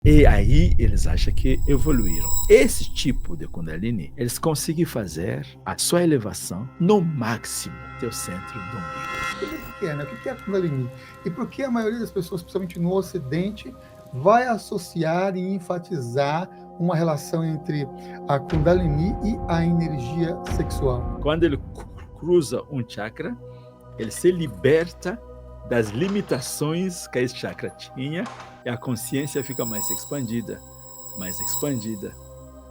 E aí eles acham que evoluíram. Esse tipo de Kundalini, eles conseguem fazer a sua elevação no máximo teu centro do umbigo. O que é, né? O que é a Kundalini? E por que a maioria das pessoas, principalmente no Ocidente, vai associar e enfatizar uma relação entre a Kundalini e a energia sexual? Quando ele cruza um chakra, ele se liberta das limitações que esse chakra tinha e a consciência fica mais expandida, mais expandida.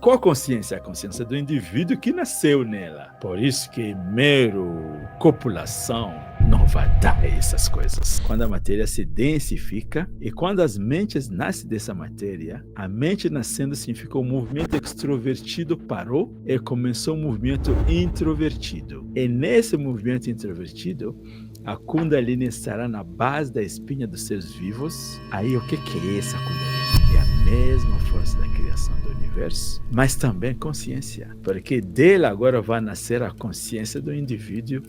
Qual a consciência? A consciência do indivíduo que nasceu nela. Por isso que mero copulação não vai dar essas coisas. Quando a matéria se densifica e quando as mentes nascem dessa matéria, a mente nascendo significa o movimento extrovertido parou e começou um movimento introvertido. E nesse movimento introvertido, a Kundalini estará na base da espinha dos seres vivos. Aí o que é essa Kundalini? É a mesma força da criação do universo, mas também consciência, porque dele agora vai nascer a consciência do indivíduo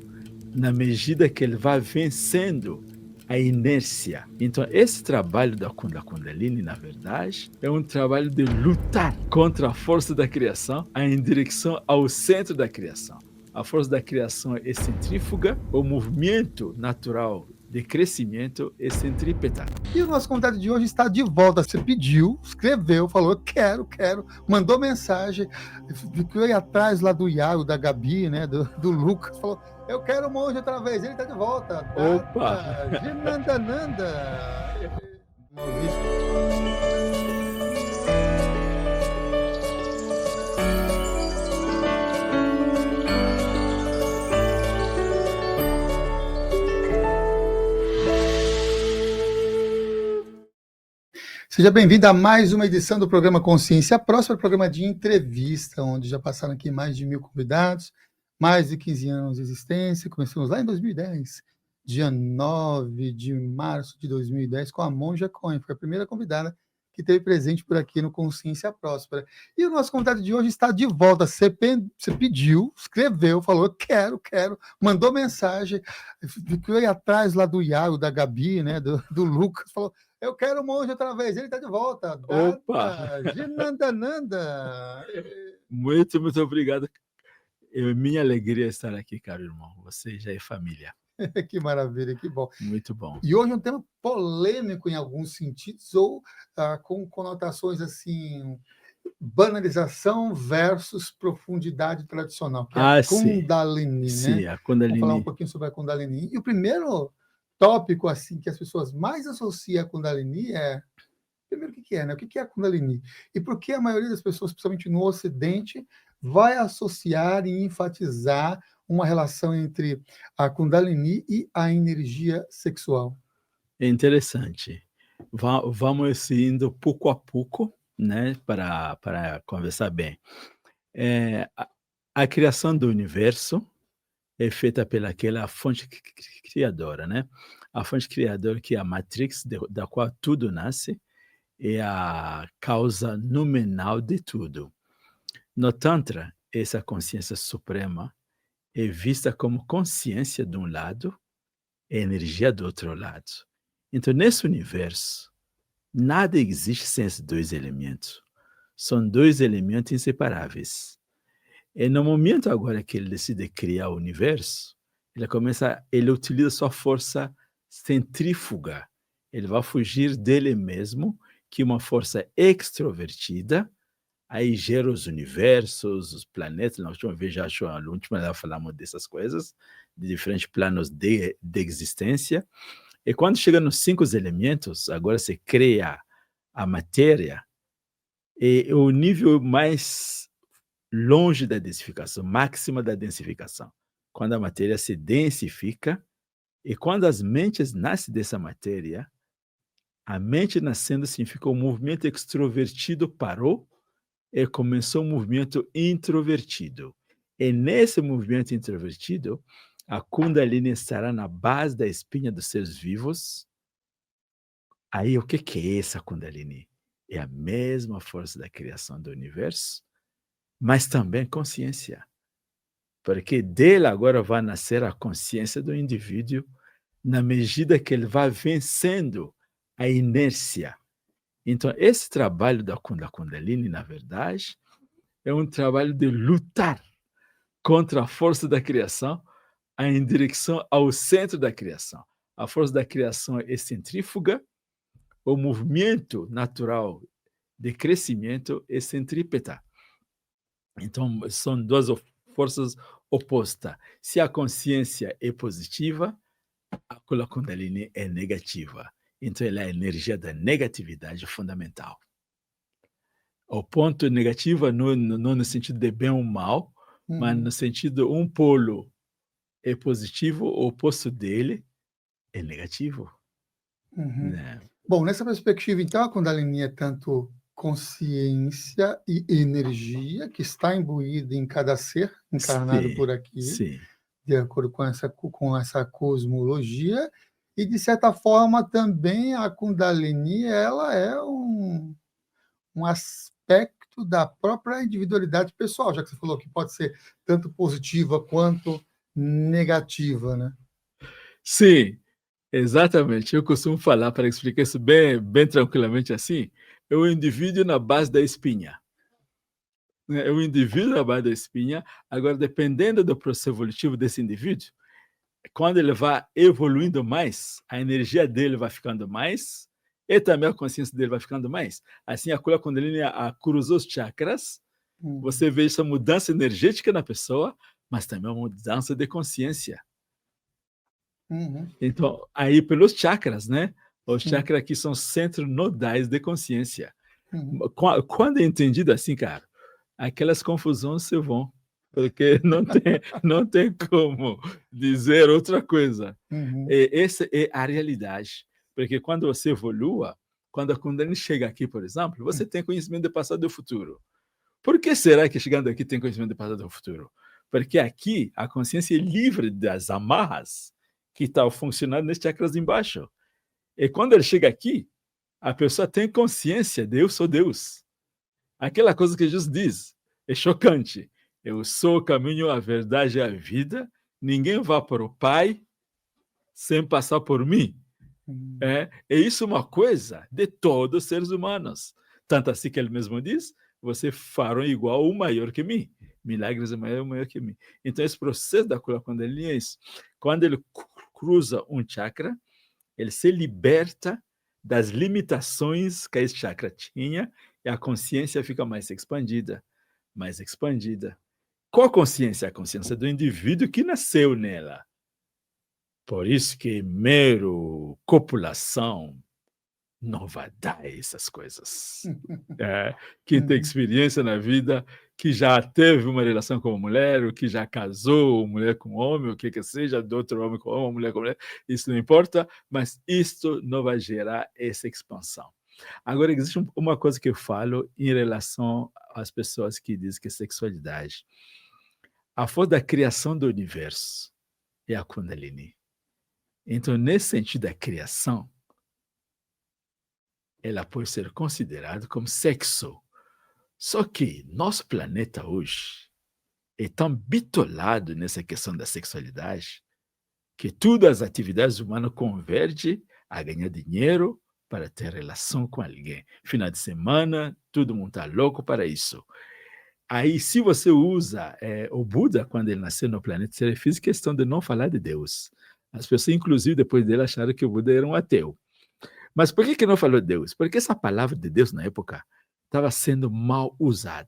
na medida que ele vai vencendo a inércia. Então, esse trabalho da Kundalini, na verdade, é um trabalho de lutar contra a força da criação em direção ao centro da criação. A força da criação é centrífuga, o movimento natural de crescimento é centrípeta. E o nosso convidado de hoje está de volta. Você pediu, escreveu, falou, quero, mandou mensagem, ficou aí atrás lá do Iago, da Gabi, né, do Lucas, falou, eu quero o monge outra vez, ele está de volta. Opa! Ginandananda. Seja bem-vindo a mais uma edição do programa Consciência Próspera, programa de entrevista, onde já passaram aqui mais de 1000 convidados, mais de 15 anos de existência. Começamos lá em 2010, dia 9 de março de 2010, com a Monja Cohen, foi a primeira convidada que teve presente por aqui no Consciência Próspera. E o nosso convidado de hoje está de volta. Você pediu, escreveu, falou, quero, mandou mensagem, ficou aí atrás lá do Iago, da Gabi, né, do Lucas, falou, eu quero o monge outra vez, ele está de volta. Opa! Ginandananda. Muito obrigado. É minha alegria estar aqui, caro irmão. Você já é família. Que maravilha, que bom. Muito bom. E hoje é um tema polêmico em alguns sentidos, ou com conotações assim, banalização versus profundidade tradicional, que é a Kundalini, sim, né? a Kundalini. Vamos falar um pouquinho sobre a Kundalini. E o primeiro tópico assim que as pessoas mais associam a Kundalini é, primeiro, o que é, né? O que é a Kundalini? E por que a maioria das pessoas, principalmente no Ocidente, vai associar e enfatizar uma relação entre a Kundalini e a energia sexual? É interessante. Vamos indo pouco a pouco, né, para conversar bem. A criação do universo é feita pelaquela fonte criadora, né? A fonte criadora que é a matrix da qual tudo nasce é a causa nominal de tudo. No Tantra, essa consciência suprema é vista como consciência de um lado e energia do outro lado. Então, nesse universo, nada existe sem esses dois elementos. São dois elementos inseparáveis. E no momento agora que ele decide criar o universo, ele utiliza sua força centrífuga. Ele vai fugir dele mesmo, que é uma força extrovertida, aí gera os universos, os planetas. Na última vez, na última vez falamos dessas coisas, de diferentes planos de existência. E quando chega nos 5 elementos, agora se cria a matéria, e o nível mais longe da densificação, máxima da densificação. Quando a matéria se densifica, e quando as mentes nascem dessa matéria, a mente nascendo significa o movimento extrovertido parou e começou um movimento introvertido. E nesse movimento introvertido, a Kundalini estará na base da espinha dos seres vivos. Aí o que é essa Kundalini? É a mesma força da criação do universo, mas também consciência. Porque dele agora vai nascer a consciência do indivíduo na medida que ele vai vencendo a inércia. Então, esse trabalho da Kundalini, na verdade, é um trabalho de lutar contra a força da criação, em direção ao centro da criação. A força da criação é centrífuga, o movimento natural de crescimento é centrípeta. Então, são duas forças opostas. Se a consciência é positiva, a Kundalini é negativa. Então, ela é a energia da negatividade fundamental. O ponto negativo não no sentido de bem ou mal, mas no sentido um polo é positivo, o oposto dele é negativo. Né? Bom, nessa perspectiva, então, a Kundalini é tanto consciência e energia que está imbuída em cada ser encarnado Sim, por aqui, sim. de acordo com essa cosmologia, e, de certa forma, também a Kundalini ela é um aspecto da própria individualidade pessoal, já que você falou que pode ser tanto positiva quanto negativa, né? Sim, exatamente. Eu costumo falar, para explicar isso bem tranquilamente assim, é o indivíduo na base da espinha. É o indivíduo na base da espinha. Agora, dependendo do processo evolutivo desse indivíduo, quando ele vai evoluindo mais, a energia dele vai ficando mais e também a consciência dele vai ficando mais. Assim, a Kundalini cruzou os chakras, você vê essa mudança energética na pessoa, mas também uma mudança de consciência. Então, aí pelos chakras, né? Os chakras aqui são centros nodais de consciência. Quando é entendido assim, cara, aquelas confusões se vão, porque não tem como dizer outra coisa. Essa é a realidade. Porque quando você evolua, quando a Kundalini chega aqui, por exemplo, você tem conhecimento do passado e do futuro. Por que será que chegando aqui tem conhecimento do passado e do futuro? Porque aqui a consciência é livre das amarras que estão funcionando nesses chakras embaixo. E quando ele chega aqui, a pessoa tem consciência de eu sou Deus. Aquela coisa que Jesus diz é chocante. Eu sou o caminho, a verdade e a vida. Ninguém vai para o Pai sem passar por mim. É isso uma coisa de todos os seres humanos. Tanto assim que ele mesmo diz, você farão igual o maior que mim. Milagres é maior que mim. Então, esse processo da Kundalini é isso. Quando ele cruza um chakra, ele se liberta das limitações que esse chakra tinha e a consciência fica mais expandida, mais expandida. Qual a consciência? A consciência do indivíduo que nasceu nela. Por isso que mero copulação não vai dar essas coisas. Quem tem experiência na vida, que já teve uma relação com uma mulher, ou que já casou, mulher com homem, o que seja, de outro homem com homem, mulher com mulher, isso não importa, mas isto não vai gerar essa expansão. Agora, existe uma coisa que eu falo em relação às pessoas que dizem que sexualidade. A força da criação do universo é a Kundalini. Então, nesse sentido da criação, ela pode ser considerada como sexo. Só que nosso planeta hoje é tão bitolado nessa questão da sexualidade que todas as atividades humanas convergem a ganhar dinheiro para ter relação com alguém. Final de semana, todo mundo está louco para isso. Aí, se você usa o Buda, quando ele nasceu no planeta, ele fez questão de não falar de Deus. As pessoas, inclusive, depois dele, acharam que o Buda era um ateu. Mas por que não falou de Deus? Porque essa palavra de Deus, na época, estava sendo mal usada.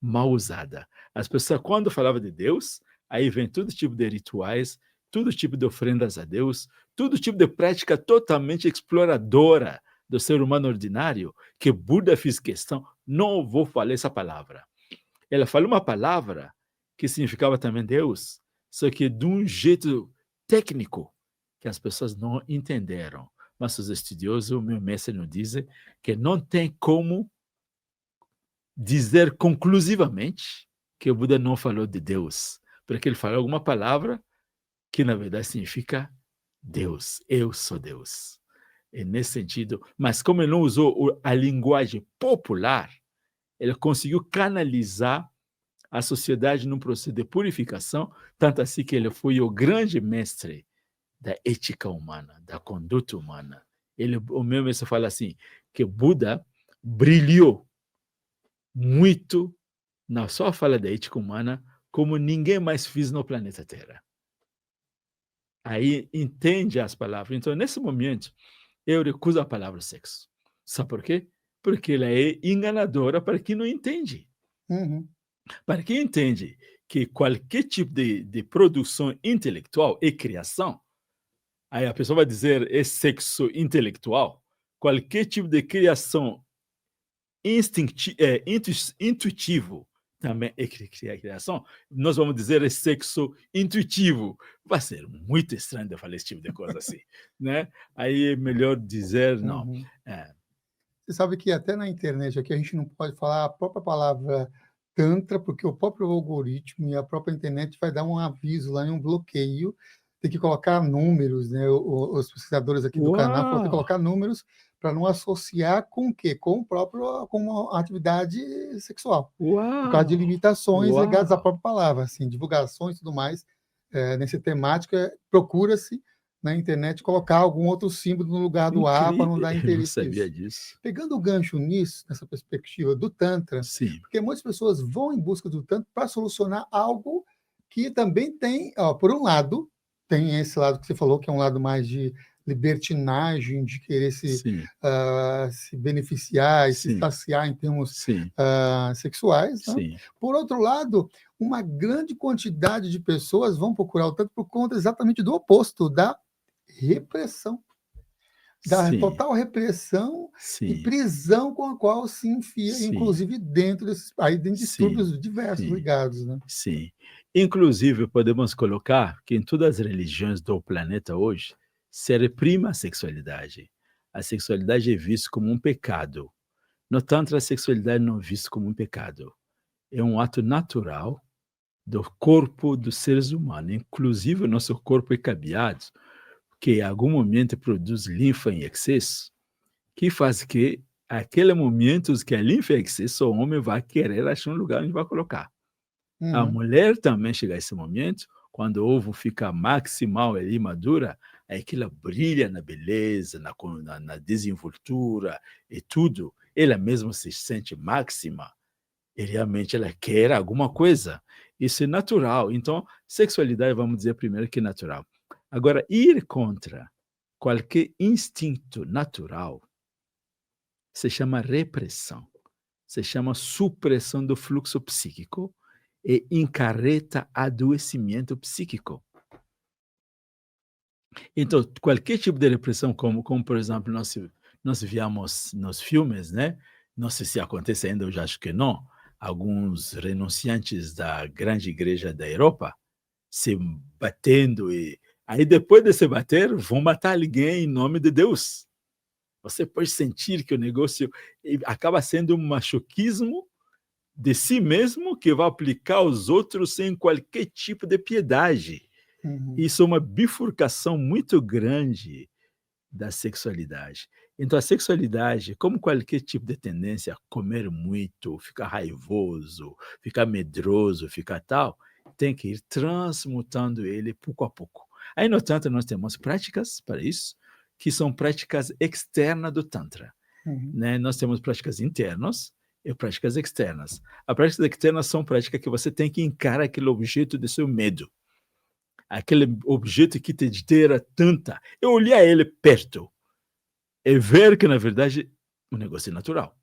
Mal usada. As pessoas, quando falavam de Deus, aí vem todo tipo de rituais, todo tipo de ofrendas a Deus, todo tipo de prática totalmente exploradora do ser humano ordinário, que Buda fez questão, não vou falar essa palavra. Ela falou uma palavra que significava também Deus, só que de um jeito técnico que as pessoas não entenderam. Mas os estudiosos, o meu mestre nos diz que não tem como dizer conclusivamente que o Buda não falou de Deus, porque ele falou alguma palavra que na verdade significa Deus, eu sou Deus. É nesse sentido, mas como ele não usou a linguagem popular, ele conseguiu canalizar a sociedade num processo de purificação, tanto assim que ele foi o grande mestre da ética humana, da conduta humana. O meu mestre fala assim, que Buda brilhou muito na sua fala da ética humana como ninguém mais fez no planeta Terra. Aí entende as palavras. Então, nesse momento, eu recuso a palavra sexo. Sabe por quê? Porque ela é enganadora para quem não entende. Uhum. Para quem entende que qualquer tipo de produção intelectual é criação, aí a pessoa vai dizer é sexo intelectual. Qualquer tipo de criação intuitivo também é criação. Nós vamos dizer é sexo intuitivo. Vai ser muito estranho de falar esse tipo de coisa assim, né? Aí é melhor dizer não. Uhum. É, Você sabe que até na internet aqui a gente não pode falar a própria palavra tantra, porque o próprio algoritmo e a própria internet vai dar um aviso lá, um bloqueio. Tem que colocar números, né? Os pesquisadores aqui do canal falam que tem que uau! colocar números para não associar com o quê? Com o próprio, com uma atividade sexual, por causa de Uau! limitações ligadas à Uau! própria palavra, assim, divulgações e tudo mais. Nessa temática, procura-se na internet colocar algum outro símbolo no lugar do A para não Incrível! dar Eu não interesse sabia nisso. disso. Pegando o gancho nisso, nessa perspectiva do Tantra, Sim, porque muitas pessoas vão em busca do Tantra para solucionar algo que também tem, ó, por um lado, tem esse lado que você falou, que é um lado mais de libertinagem, de querer sim, se beneficiar e se sim, saciar em termos sim, sexuais, né? sim, Por outro lado, uma grande quantidade de pessoas vão procurar o Tantra por conta exatamente do oposto, da repressão, da sim, total repressão e sim, prisão com a qual se enfia, sim, inclusive dentro desses aí tem sim, distúrbios diversos sim, ligados, né. sim. Inclusive, podemos colocar que em todas as religiões do planeta hoje se reprime a sexualidade. A sexualidade é vista como um pecado. No Tantra, a sexualidade não é vista como um pecado. É um ato natural do corpo dos seres humanos. Inclusive, o nosso corpo é cabeado, que em algum momento produz linfa em excesso, que faz que, aquele momento que a linfa é em excesso, o homem vai querer achar um lugar onde vai colocar. A Uhum, mulher também chega a esse momento, quando o ovo fica maximal ali, madura, aí que ela brilha na beleza, na desenvoltura e tudo. Ela mesma se sente máxima e realmente ela quer alguma coisa. Isso é natural. Então, sexualidade, vamos dizer primeiro que é natural. Agora, ir contra qualquer instinto natural se chama repressão, se chama supressão do fluxo psíquico e encarreta adoecimento psíquico. Então, qualquer tipo de repressão, como por exemplo, nós víamos nos filmes, né? Não sei se acontece ainda, eu já acho que não. Alguns renunciantes da grande igreja da Europa se batendo e aí depois de se bater, vão matar alguém em nome de Deus. Você pode sentir que o negócio acaba sendo um masoquismo de si mesmo que vai aplicar aos outros sem qualquer tipo de piedade. uhum, Isso é uma bifurcação muito grande da sexualidade. Então, a sexualidade, como qualquer tipo de tendência a comer muito, ficar raivoso, ficar medroso, ficar tal, tem que ir transmutando ele pouco a pouco. Aí, no Tantra, nós temos práticas para isso, que são práticas externas do Tantra, uhum, né? Nós temos práticas internas e práticas externas. As práticas externas são práticas que você tem que encarar aquele objeto de seu medo, aquele objeto que te gera tanta. Eu olhar ele perto e ver que, na verdade, o negócio é natural.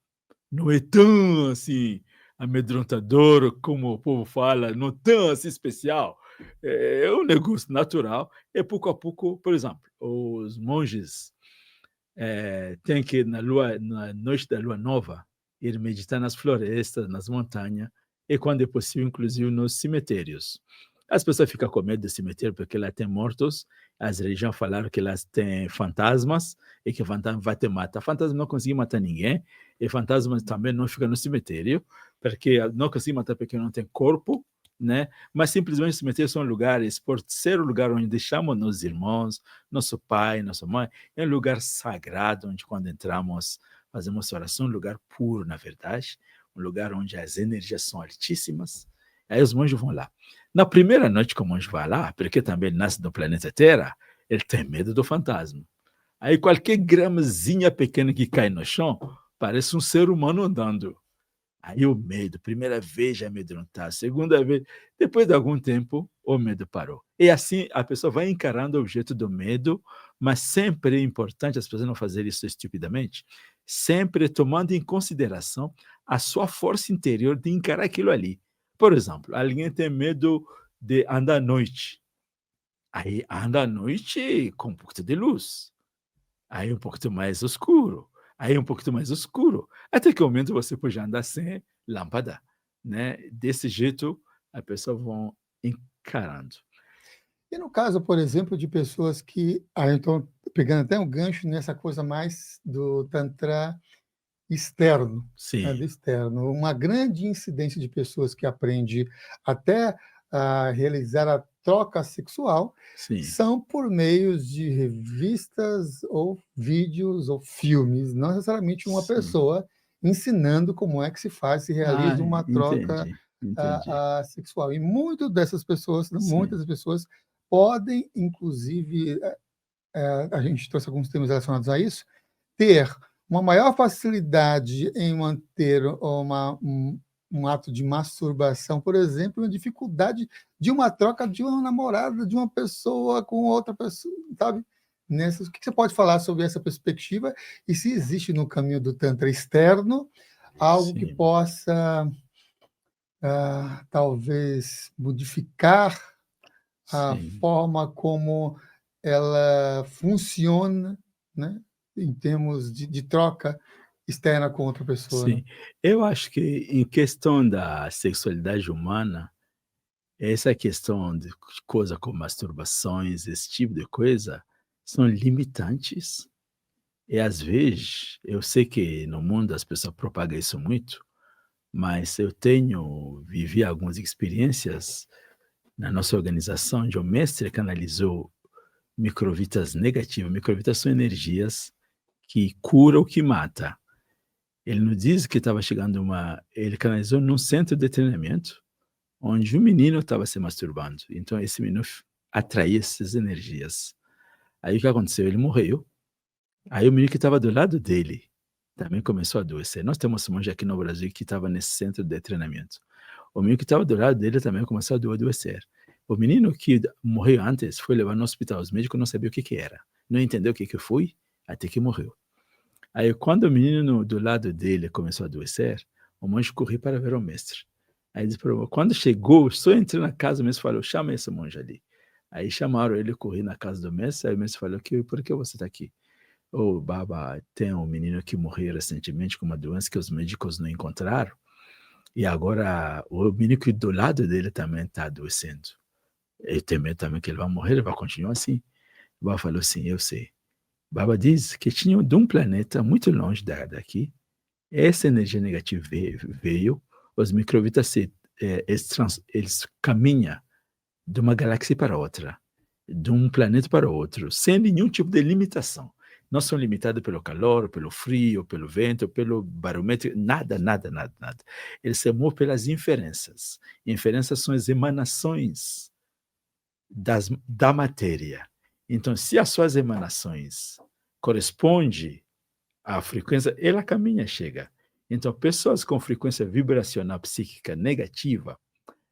Não é tão assim amedrontador como o povo fala, não tão assim especial. É um negócio natural. E pouco a pouco, por exemplo, os monges têm que, na noite da lua nova, ir meditar nas florestas, nas montanhas, e quando é possível, inclusive nos cemitérios. As pessoas ficam com medo do cemitério porque lá tem mortos. As religiões falaram que lá tem fantasmas e que fantasma vai te matar. Fantasma não consegue matar ninguém e fantasmas também não ficam no cemitério porque não consegue matar porque não tem corpo, né? Mas simplesmente os cemitérios são lugares, por ser o lugar onde deixamos nossos irmãos, nosso pai, nossa mãe, é um lugar sagrado onde quando entramos fazemos oração, um lugar puro, na verdade, um lugar onde as energias são altíssimas. Aí os monges vão lá. Na primeira noite que o monge vai lá, porque também ele nasce no planeta Terra, ele tem medo do fantasma. Aí qualquer gramazinha pequena que cai no chão, parece um ser humano andando. Aí o medo, primeira vez já amedrontar, segunda vez, depois de algum tempo, o medo parou. E assim a pessoa vai encarando o objeto do medo, mas sempre é importante as pessoas não fazerem isso estupidamente, sempre tomando em consideração a sua força interior de encarar aquilo ali. Por exemplo, alguém tem medo de andar à noite. Aí anda à noite com um pouco de luz. Aí um pouquinho mais escuro, aí um pouquinho mais escuro, até que o momento você pode andar sem lâmpada, né? Desse jeito, a pessoa vão encarando. E no caso, por exemplo, de pessoas que então pegando até um gancho nessa coisa mais do tantra externo, né, Sim, do externo, uma grande incidência de pessoas que aprende até a realizar a troca sexual sim, são por meios de revistas ou vídeos ou filmes, não necessariamente uma sim. pessoa ensinando como é que se faz, se Ah, realiza uma troca entendi, entendi. sexual. E muitas dessas pessoas, Sim, muitas pessoas podem, inclusive, a gente trouxe alguns temas relacionados a isso, ter uma maior facilidade em manter um ato de masturbação, por exemplo, uma dificuldade de uma troca de uma namorada, de uma pessoa com outra pessoa, sabe? O que você pode falar sobre essa perspectiva e se existe no caminho do Tantra externo algo que sim, possa, talvez, modificar a sim, forma como ela funciona, né, em termos de troca externa com outra pessoa, né? sim. Eu acho que em questão da sexualidade humana, essa questão de coisa como masturbações, esse tipo de coisa, são limitantes. E às vezes, eu sei que no mundo as pessoas propagam isso muito, mas eu tenho vivi algumas experiências na nossa organização, onde o mestre canalizou microvitas negativas. Microvitas são energias que curam ou que mata. Ele nos diz que estava chegando ele canalizou num centro de treinamento, onde um menino estava se masturbando. Então esse menino atraía essas energias. Aí o que aconteceu? Ele morreu. Aí o menino que estava do lado dele também começou a adoecer. Nós temos um monge aqui no Brasil que estava nesse centro de treinamento. O menino que estava do lado dele também começou a adoecer. O menino que morreu antes foi levado no hospital. Os médicos não sabiam o que era. Não entendeu o que foi, até que morreu. Aí, quando o menino do lado dele começou a adoecer, o monge correu para ver o mestre. Aí disse para quando chegou, só entrei na casa, o mestre falou, chama esse monge ali. Aí chamaram ele, corri na casa do mestre, aí o mestre falou, por que você está aqui? Ô, Baba, tem um menino que morreu recentemente com uma doença que os médicos não encontraram, e agora o menino que do lado dele também está adoecendo. Eu tenho medo também que ele vai morrer, ele vai continuar assim. O Baba falou assim, eu sei. Baba diz que tinha de um planeta muito longe daqui, essa energia negativa veio, os microvitas eles caminham de uma galáxia para outra, de um planeta para outro, sem nenhum tipo de limitação. Não são limitados pelo calor, pelo frio, pelo vento, pelo barômetro, nada, nada, nada, nada. Eles se movem pelas inferências. Inferências são as emanações da matéria. Então, se as suas emanações correspondem à frequência, ela caminha, chega. Então, pessoas com frequência vibracional psíquica negativa,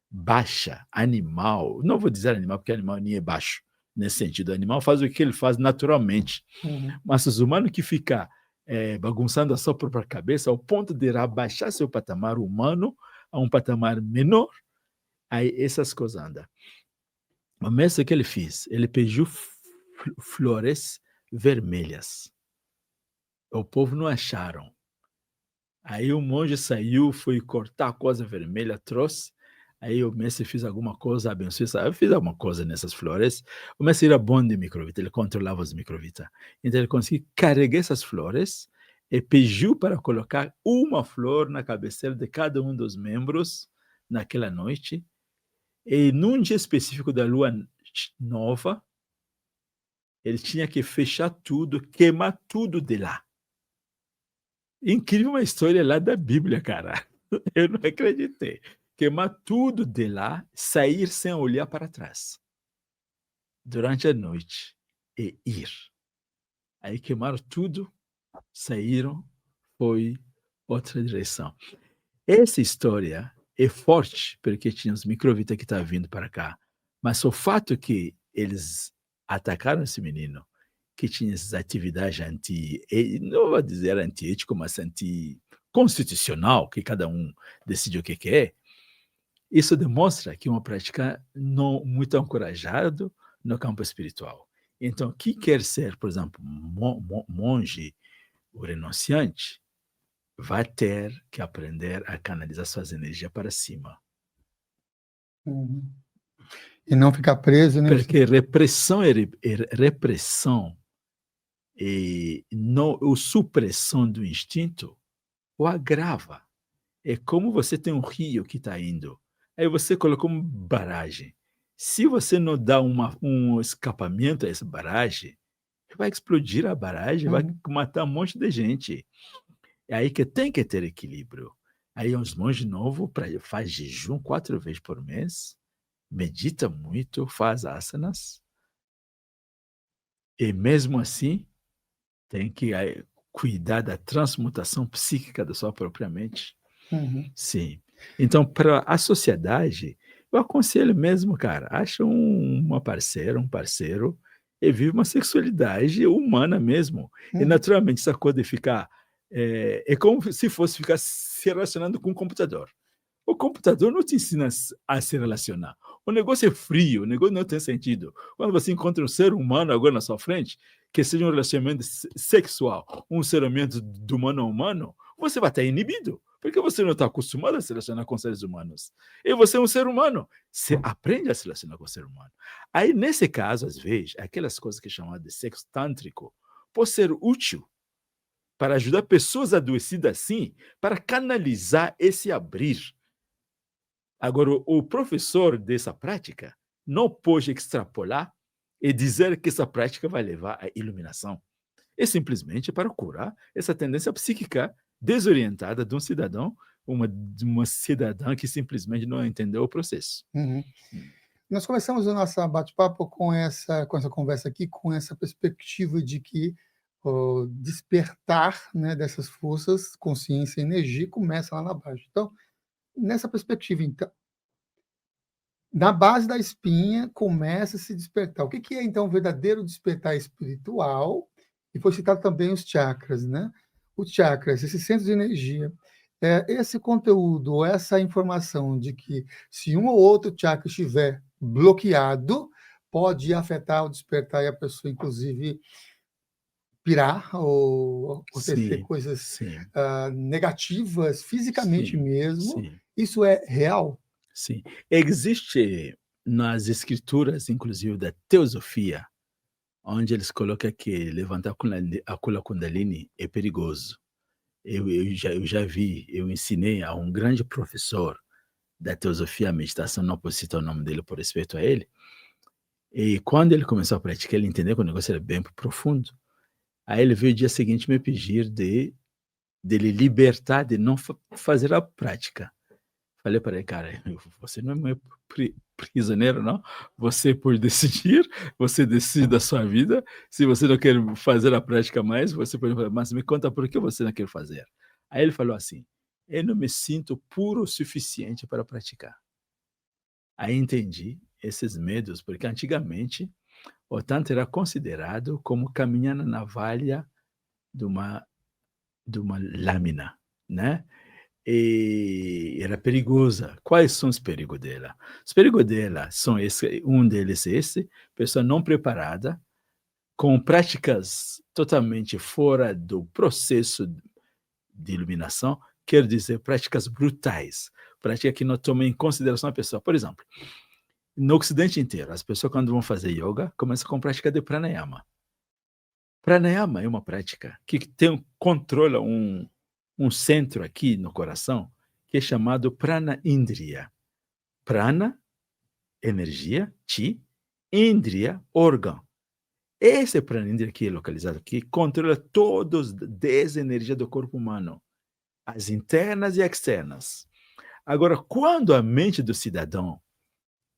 baixa, animal, não vou dizer animal, porque animal nem é baixo, nesse sentido. O animal faz o que ele faz naturalmente. Uhum. Mas os humanos que ficam bagunçando a sua própria cabeça ao ponto de abaixar seu patamar humano a um patamar menor, aí essas coisas andam. O mestre que ele fez, ele pediu flores vermelhas. O povo não acharam. Aí o monge saiu, foi cortar a coisa vermelha, trouxe. Aí o mestre fez alguma coisa, abençoou. Eu fiz alguma coisa nessas flores. O mestre era bom de microvita, ele controlava as microvitas. Então ele conseguiu carregar essas flores e pediu para colocar uma flor na cabeceira de cada um dos membros naquela noite. E num dia específico da lua nova, ele tinha que fechar tudo, queimar tudo de lá. Incrível uma história lá da Bíblia, cara. Eu não acreditei. Queimar tudo de lá, sair sem olhar para trás durante a noite e ir. Aí queimaram tudo, saíram, foi outra direção. Essa história é forte, porque tinha os microvitas que estavam vindo para cá. Mas o fato que eles atacaram esse menino, que tinha essas atividades não vou dizer antiético, mas anticonstitucional, que cada um decide o que é, isso demonstra que é uma prática não muito encorajada no campo espiritual. Então, quem quer ser, por exemplo, monge ou renunciante, vai ter que aprender a canalizar suas energias para cima. Uhum. E não ficar preso, né? Porque repressão repressão e não, a supressão do instinto o agrava. É como você tem um rio que está indo, aí você colocou uma barragem. Se você não dá um escapamento a essa barragem, vai explodir a barragem, vai matar um monte de gente. É aí que tem que ter equilíbrio. Aí uns monges novos faz jejum 4 vezes por mês, medita muito, faz asanas, e mesmo assim tem que cuidar da transmutação psíquica da sua própria mente. Sim. Então, para a sociedade, eu aconselho mesmo, cara, acha um parceiro, e vive uma sexualidade humana mesmo. E naturalmente, essa coisa de ficar é como se fosse ficar se relacionando com um computador. O computador não te ensina a se relacionar. O negócio é frio, o negócio não tem sentido. Quando você encontra um ser humano agora na sua frente, que seja um relacionamento sexual, um relacionamento de humano a humano, você vai estar inibido, porque você não está acostumado a se relacionar com seres humanos. E você é um ser humano. Você aprende a se relacionar com o ser humano. Aí, nesse caso, às vezes, aquelas coisas que chamam de sexo tântrico pode ser útil para ajudar pessoas adoecidas assim, para canalizar esse abrir. Agora, o professor dessa prática não pode extrapolar e dizer que essa prática vai levar à iluminação. É simplesmente para curar essa tendência psíquica desorientada de um cidadão, de uma cidadã que simplesmente não entendeu o processo. Nós começamos o nosso bate-papo com essa conversa aqui, com essa perspectiva de que o despertar, né, dessas forças, consciência e energia, começa lá na base. Então, nessa perspectiva, então, na base da espinha começa a se despertar. O que é, então, o verdadeiro despertar espiritual? E foi citado também os chakras, né? Os chakras, esses centros de energia. Esse conteúdo, essa informação de que se um ou outro chakra estiver bloqueado, pode afetar o despertar e a pessoa, inclusive, pirar ou acontecer coisas negativas, fisicamente mesmo. Isso é real? Sim. Existe nas escrituras, inclusive da teosofia, onde eles colocam que levantar a Kundalini é perigoso. Eu já vi, eu ensinei a um grande professor da teosofia, a meditação, não posso citar o nome dele por respeito a ele, e quando ele começou a praticar, ele entendeu que o negócio era bem profundo. Aí ele veio o dia seguinte me pedir de ele libertar, de não fazer a prática. Falei para ele, cara, você não é meu prisioneiro, não. Você, por decidir, você decide da sua vida. Se você não quer fazer a prática mais, você pode falar, mas me conta por que você não quer fazer. Aí ele falou assim, eu não me sinto puro o suficiente para praticar. Aí entendi esses medos, porque antigamente o Tantra era considerado como caminhar na navalha de uma lâmina, né? E era perigosa. Quais são os perigos dela? Os perigos dela são um deles é esse, pessoa não preparada, com práticas totalmente fora do processo de iluminação, quer dizer, práticas brutais, práticas que não tomam em consideração a pessoa. Por exemplo, no Ocidente inteiro, as pessoas quando vão fazer yoga, começam com prática de pranayama. Pranayama é uma prática que controla um centro aqui no coração, que é chamado Prana Indriya. Prana, energia, Chi, Indriya, órgão. Esse Prana Indriya que é localizado aqui, controla todas as 10 energias do corpo humano, as internas e externas. Agora, quando a mente do cidadão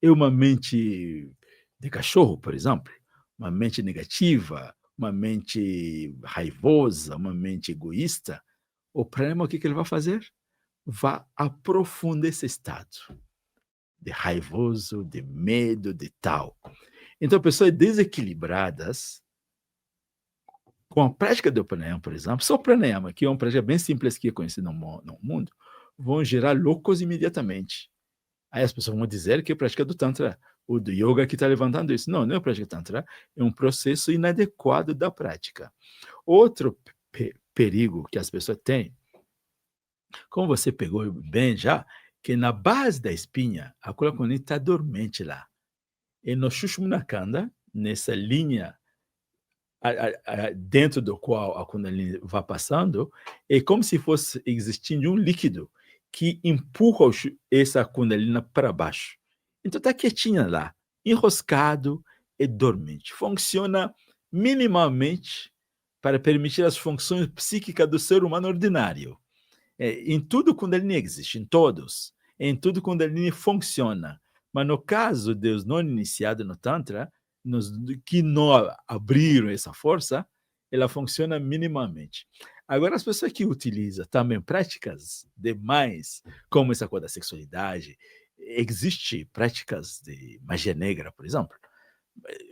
é uma mente de cachorro, por exemplo, uma mente negativa, uma mente raivosa, uma mente egoísta, o pranayama, o que ele vai fazer? Vai aprofundar esse estado de raivoso, de medo, de tal. Então, pessoas desequilibradas, com a prática do pranayama, por exemplo, só o pranayama, que é uma prática bem simples que é conhecida no mundo, vão gerar loucos imediatamente. Aí as pessoas vão dizer que é a prática do Tantra, ou do Yoga que está levantando isso. Não, não é a prática do Tantra, é um processo inadequado da prática. Outro perigo que as pessoas têm, como você pegou bem já, que na base da espinha, a Kula Kundalini está dormente lá. E no Sushumna Kanda, nessa linha dentro do qual a Kundalini vai passando, é como se fosse existindo um líquido que empurra essa Kundalini para baixo. Então está quietinha lá, enroscado e dormente. Funciona minimamente para permitir as funções psíquicas do ser humano ordinário. Em tudo Kundalini existe, em todos. Em tudo Kundalini funciona. Mas no caso dos não iniciados no Tantra, que não abriram essa força, ela funciona minimamente. Agora, as pessoas que utilizam também práticas demais, como essa coisa da sexualidade, existe práticas de magia negra, por exemplo.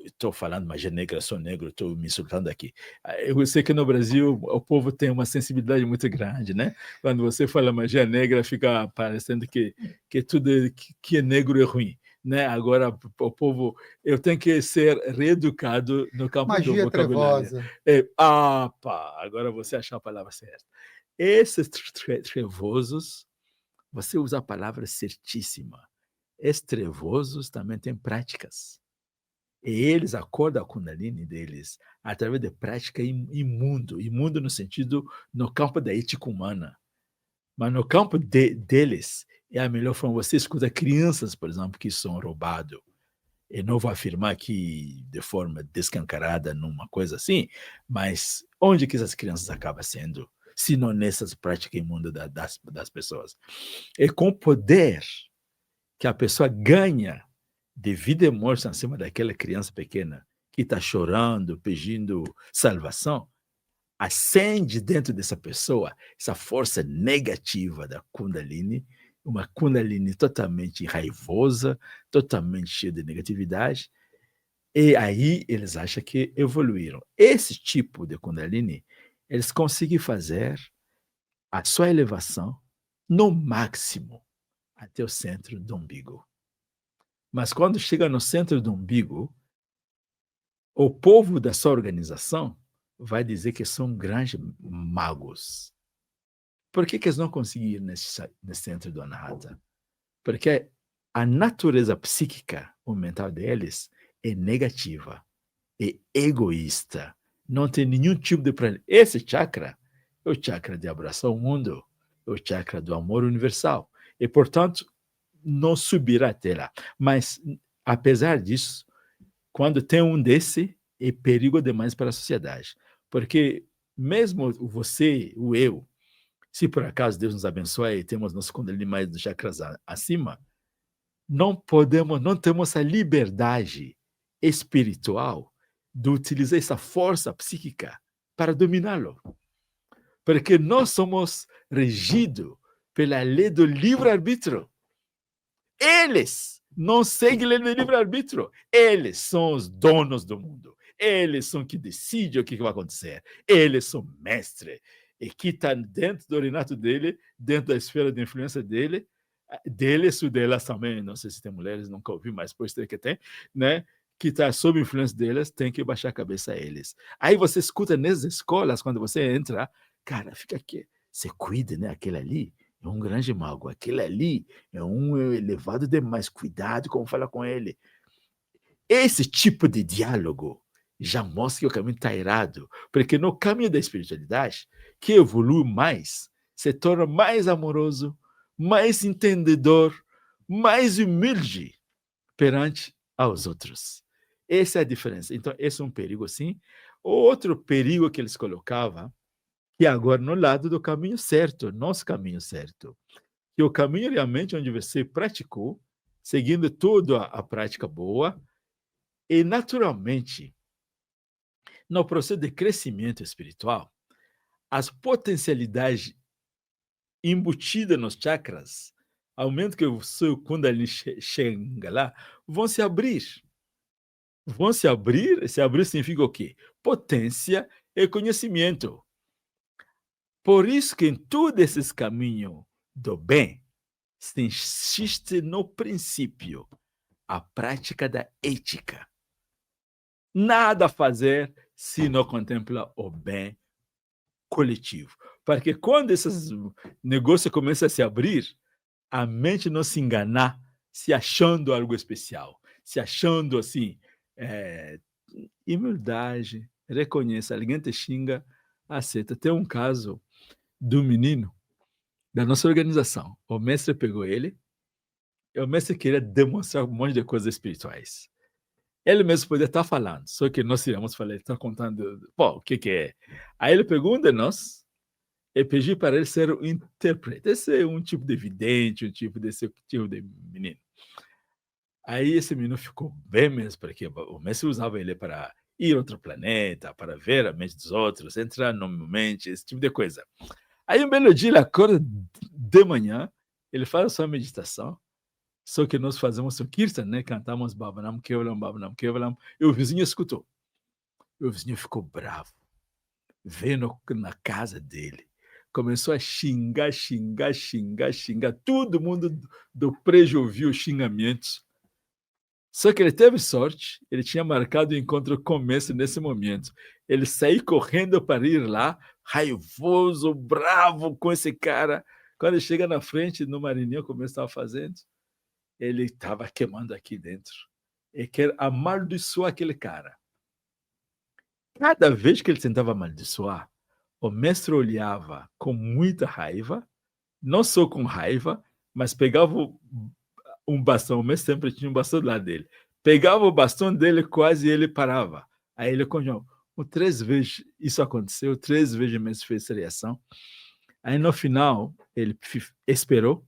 Estou falando magia negra, sou negro, estou me insultando aqui. Eu sei que no Brasil o povo tem uma sensibilidade muito grande, né? Quando você fala magia negra, fica parecendo que tudo que é negro é ruim, né? Agora o povo, eu tenho que ser reeducado no campo do Magia vocabulário. trevosa. Agora você achou a palavra certa. Esses trevosos, você usa a palavra certíssima. Esses trevosos também têm práticas. E eles acordam a Kundalini deles através de prática imundo no sentido, no campo da ética humana. Mas no campo deles, é a melhor forma. Você escuta crianças, por exemplo, que são roubadas. Eu não vou afirmar que de forma descancarada numa coisa assim, mas onde que essas crianças acabam sendo, se não nessas práticas imundas das pessoas? É com o poder que a pessoa ganha de vida e morte em cima daquela criança pequena que está chorando, pedindo salvação, acende dentro dessa pessoa essa força negativa da Kundalini, uma Kundalini totalmente raivosa, totalmente cheia de negatividade, e aí eles acham que evoluíram. Esse tipo de Kundalini, eles conseguem fazer a sua elevação no máximo até o centro do umbigo. Mas quando chega no centro do umbigo, o povo da sua organização vai dizer que são grandes magos. Por que eles não conseguiram nesse centro do Anahata? Porque a natureza psíquica ou mental deles é negativa, é egoísta, não tem nenhum tipo de plano. Esse chakra é o chakra de abraçar o mundo, é o chakra do amor universal. E, portanto, não subirá até lá. Mas, apesar disso, quando tem um desse, é perigo demais para a sociedade. Porque mesmo você, o eu, se por acaso Deus nos abençoe e temos nossos Kundalini mais dos chakras acima, não temos a liberdade espiritual de utilizar essa força psíquica para dominá-lo. Porque nós somos regidos pela lei do livre-arbítrio. Eles não seguem a lei do livre-arbítrio. Eles são os donos do mundo. Eles são que decidem o que vai acontecer. Eles são mestres. E que está dentro do orinato dele, dentro da esfera de influência dele, deles ou delas também, não sei se tem mulheres, nunca ouvi, mas pode ter que tem, né? Que está sob influência deles, tem que baixar a cabeça a eles. Aí você escuta nas escolas, quando você entra, cara, fica aqui, você cuida, né? Aquele ali é um grande mago, aquele ali é um elevado demais, cuidado como falar com ele. Esse tipo de diálogo já mostra que o caminho está errado, porque no caminho da espiritualidade, que evolui mais, se torna mais amoroso, mais entendedor, mais humilde perante aos outros. Essa é a diferença. Então, esse é um perigo, sim. Outro perigo que eles colocavam, que agora no lado do caminho certo, nosso caminho certo, que o caminho realmente onde você praticou, seguindo toda a prática boa, e naturalmente, no processo de crescimento espiritual, as potencialidades embutidas nos chakras, ao momento que o seu Kundalini chega lá, vão se abrir. Vão se abrir significa o quê? Potência e conhecimento. Por isso que em todos esses caminhos do bem, se insiste no princípio, a prática da ética. Nada a fazer se não contempla o bem coletivo. Porque quando esses negócios começam a se abrir, a mente não se enganar se achando algo especial, se achando assim, humildade, reconheça, alguém te xinga, aceita. Tem um caso do menino da nossa organização. O mestre pegou ele, e o mestre queria demonstrar um monte de coisas espirituais. Ele mesmo podia estar falando, só que nós íamos falar, ele está contando, pô, o que é? Aí ele pegou um de nós e pediu para ele ser um intérprete. Esse é um tipo de vidente, desse tipo de menino. Aí esse menino ficou bem mesmo, porque o mestre usava ele para ir a outro planeta, para ver a mente dos outros, entrar no mente, esse tipo de coisa. Aí um belo dia ele acorda de manhã, ele faz a sua meditação, só que nós fazemos o kirtan, né? Cantamos Bhavanam Kevalam, e o vizinho escutou. E o vizinho ficou bravo. Veio na casa dele. Começou a xingar. Todo mundo do prédio ouviu xingamentos. Só que ele teve sorte, ele tinha marcado o encontro com o mestre nesse momento. Ele saiu correndo para ir lá, raivoso, bravo com esse cara. Quando ele chega na frente, no marinheiro, como ele estava fazendo, ele estava queimando aqui dentro. Ele quer amaldiçoar aquele cara. Cada vez que ele tentava amaldiçoar, o mestre olhava com muita raiva, não só com raiva, mas pegava um bastão, o mestre sempre tinha um bastão do lado dele. Pegava o bastão dele, quase ele parava. Aí ele continuou. 3 vezes isso aconteceu, 3 vezes o mestre fez essa reação. Aí no final, ele esperou,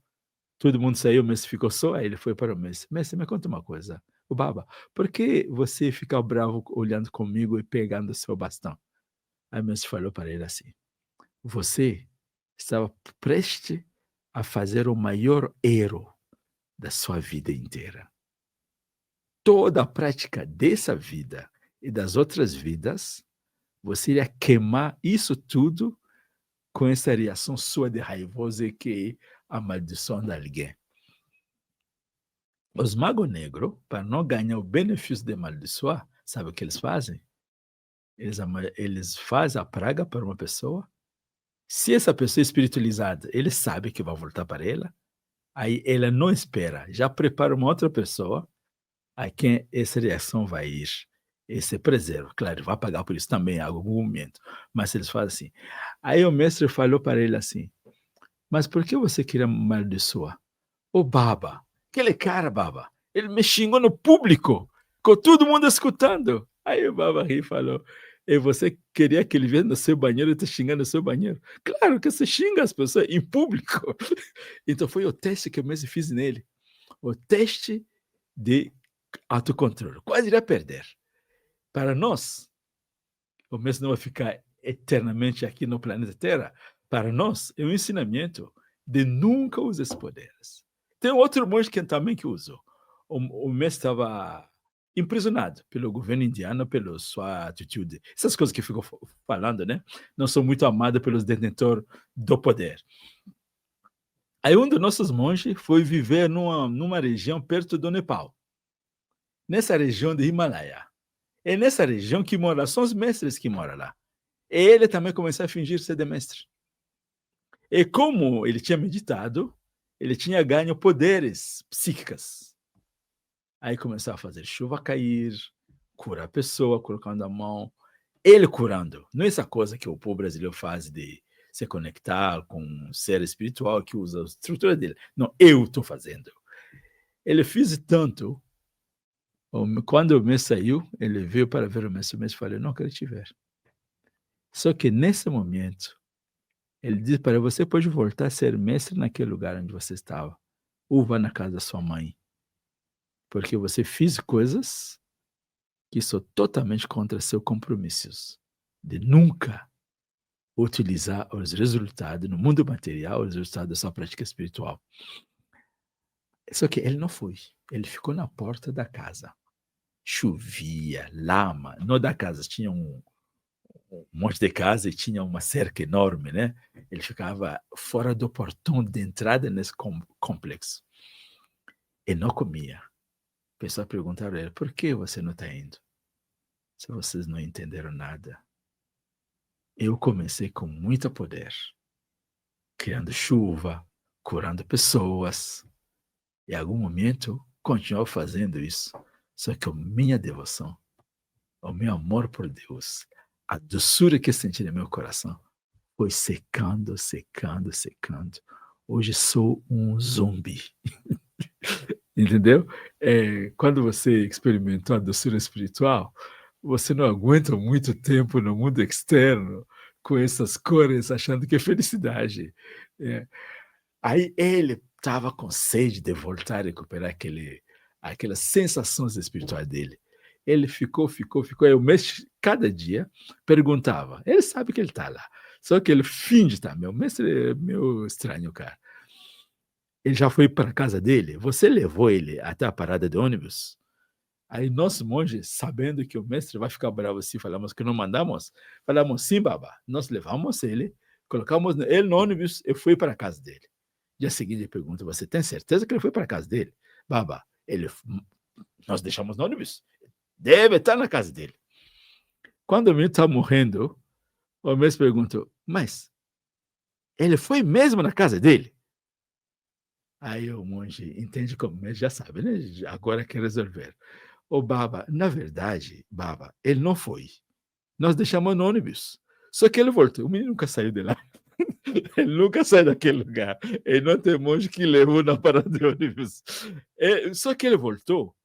todo mundo saiu, o mestre ficou só, aí ele foi para o mestre. Mestre, me conta uma coisa. O Baba, por que você fica bravo olhando comigo e pegando o seu bastão? Aí o mestre falou para ele assim, você estava prestes a fazer o maior erro da sua vida inteira. Toda a prática dessa vida e das outras vidas, você iria queimar isso tudo com essa reação sua de raivosa que é a maldição de alguém. Os magos negros, para não ganhar o benefício de amaldiçoar, sabe o que eles fazem? Eles fazem a praga para uma pessoa. Se essa pessoa é espiritualizada, ele sabe que vai voltar para ela. Aí ela não espera, já prepara uma outra pessoa a quem essa reação vai ir. Esse preserva. Claro, vai pagar por isso também em algum momento. Mas eles fazem assim. Aí o mestre falou para ele assim, mas por que você queria amaldiçoar? O Baba, aquele cara, Baba, ele me xingou no público, com todo mundo escutando. Aí o Baba riu e falou, e você queria que ele viesse no seu banheiro e te xingando no seu banheiro? Claro que você xinga as pessoas em público. Então foi o teste que eu mesmo fiz nele. O teste de autocontrole. Quase iria perder. Para nós, o mesmo não vai ficar eternamente aqui no planeta Terra. Para nós, é um ensinamento de nunca usar esses poderes. Tem outro monge que também que usou. O mestre estava impressionado pelo governo indiano, pela sua atitude. Essas coisas que ficou falando, né? Não são muito amadas pelos detentores do poder. Aí um dos nossos monges foi viver numa região perto do Nepal. Nessa região de Himalaia. É nessa região que moram, são os mestres que moram lá. E ele também começou a fingir ser de mestre. E como ele tinha meditado, ele tinha ganho poderes psíquicos. Aí começou a fazer chuva cair, curar a pessoa, colocando a mão. Ele curando. Não é essa coisa que o povo brasileiro faz de se conectar com um ser espiritual que usa a estrutura dele. Não, eu estou fazendo. Ele fez tanto. Quando o mês saiu, ele veio para ver o mês falou, não quero te ver. Só que nesse momento, ele disse para você pode voltar a ser mestre naquele lugar onde você estava. Ou vá na casa da sua mãe. Porque você fez coisas que são totalmente contra seus compromissos, de nunca utilizar os resultados no mundo material, os resultados da sua prática espiritual. Só que ele não foi, ele ficou na porta da casa. Chovia, lama, não da casa, tinha um monte de casa e tinha uma cerca enorme, né? Ele ficava fora do portão de entrada nesse complexo. E não comia. O pessoal perguntava a ele, por que você não está indo? Se vocês não entenderam nada. Eu comecei com muito poder, criando chuva, curando pessoas. Em algum momento, continuo fazendo isso. Só que a minha devoção, o meu amor por Deus, a doçura que eu senti no meu coração, foi secando, secando, secando. Hoje sou um zumbi. Entendeu? Quando você experimentou a doçura espiritual, você não aguenta muito tempo no mundo externo com essas cores, achando que é felicidade. É. Aí ele estava com sede de voltar a recuperar aquelas sensações espirituais dele. Ele ficou. Eu, cada dia, perguntava. Ele sabe que ele está lá. Só que ele finge estar. Meu mestre é meu estranho, cara. Ele já foi para a casa dele? Você levou ele até a parada de ônibus? Aí nós, monges, sabendo que o mestre vai ficar bravo se falamos que não mandamos, falamos, sim, Baba, nós levamos ele, colocamos ele no ônibus e fui para a casa dele. Dia seguinte ele pergunta, você tem certeza que ele foi para a casa dele? Baba, nós deixamos no ônibus, deve estar na casa dele. Quando o menino está morrendo, o mestre pergunta, mas ele foi mesmo na casa dele? Aí o monge entende como, ele já sabe, né? Agora quer resolver. O Baba, na verdade, Baba, ele não foi. Nós deixamos no ônibus. Só que ele voltou. O menino nunca saiu de lá. Ele nunca saiu daquele lugar. Ele não tem monge que levou na parada de ônibus. Só que ele voltou.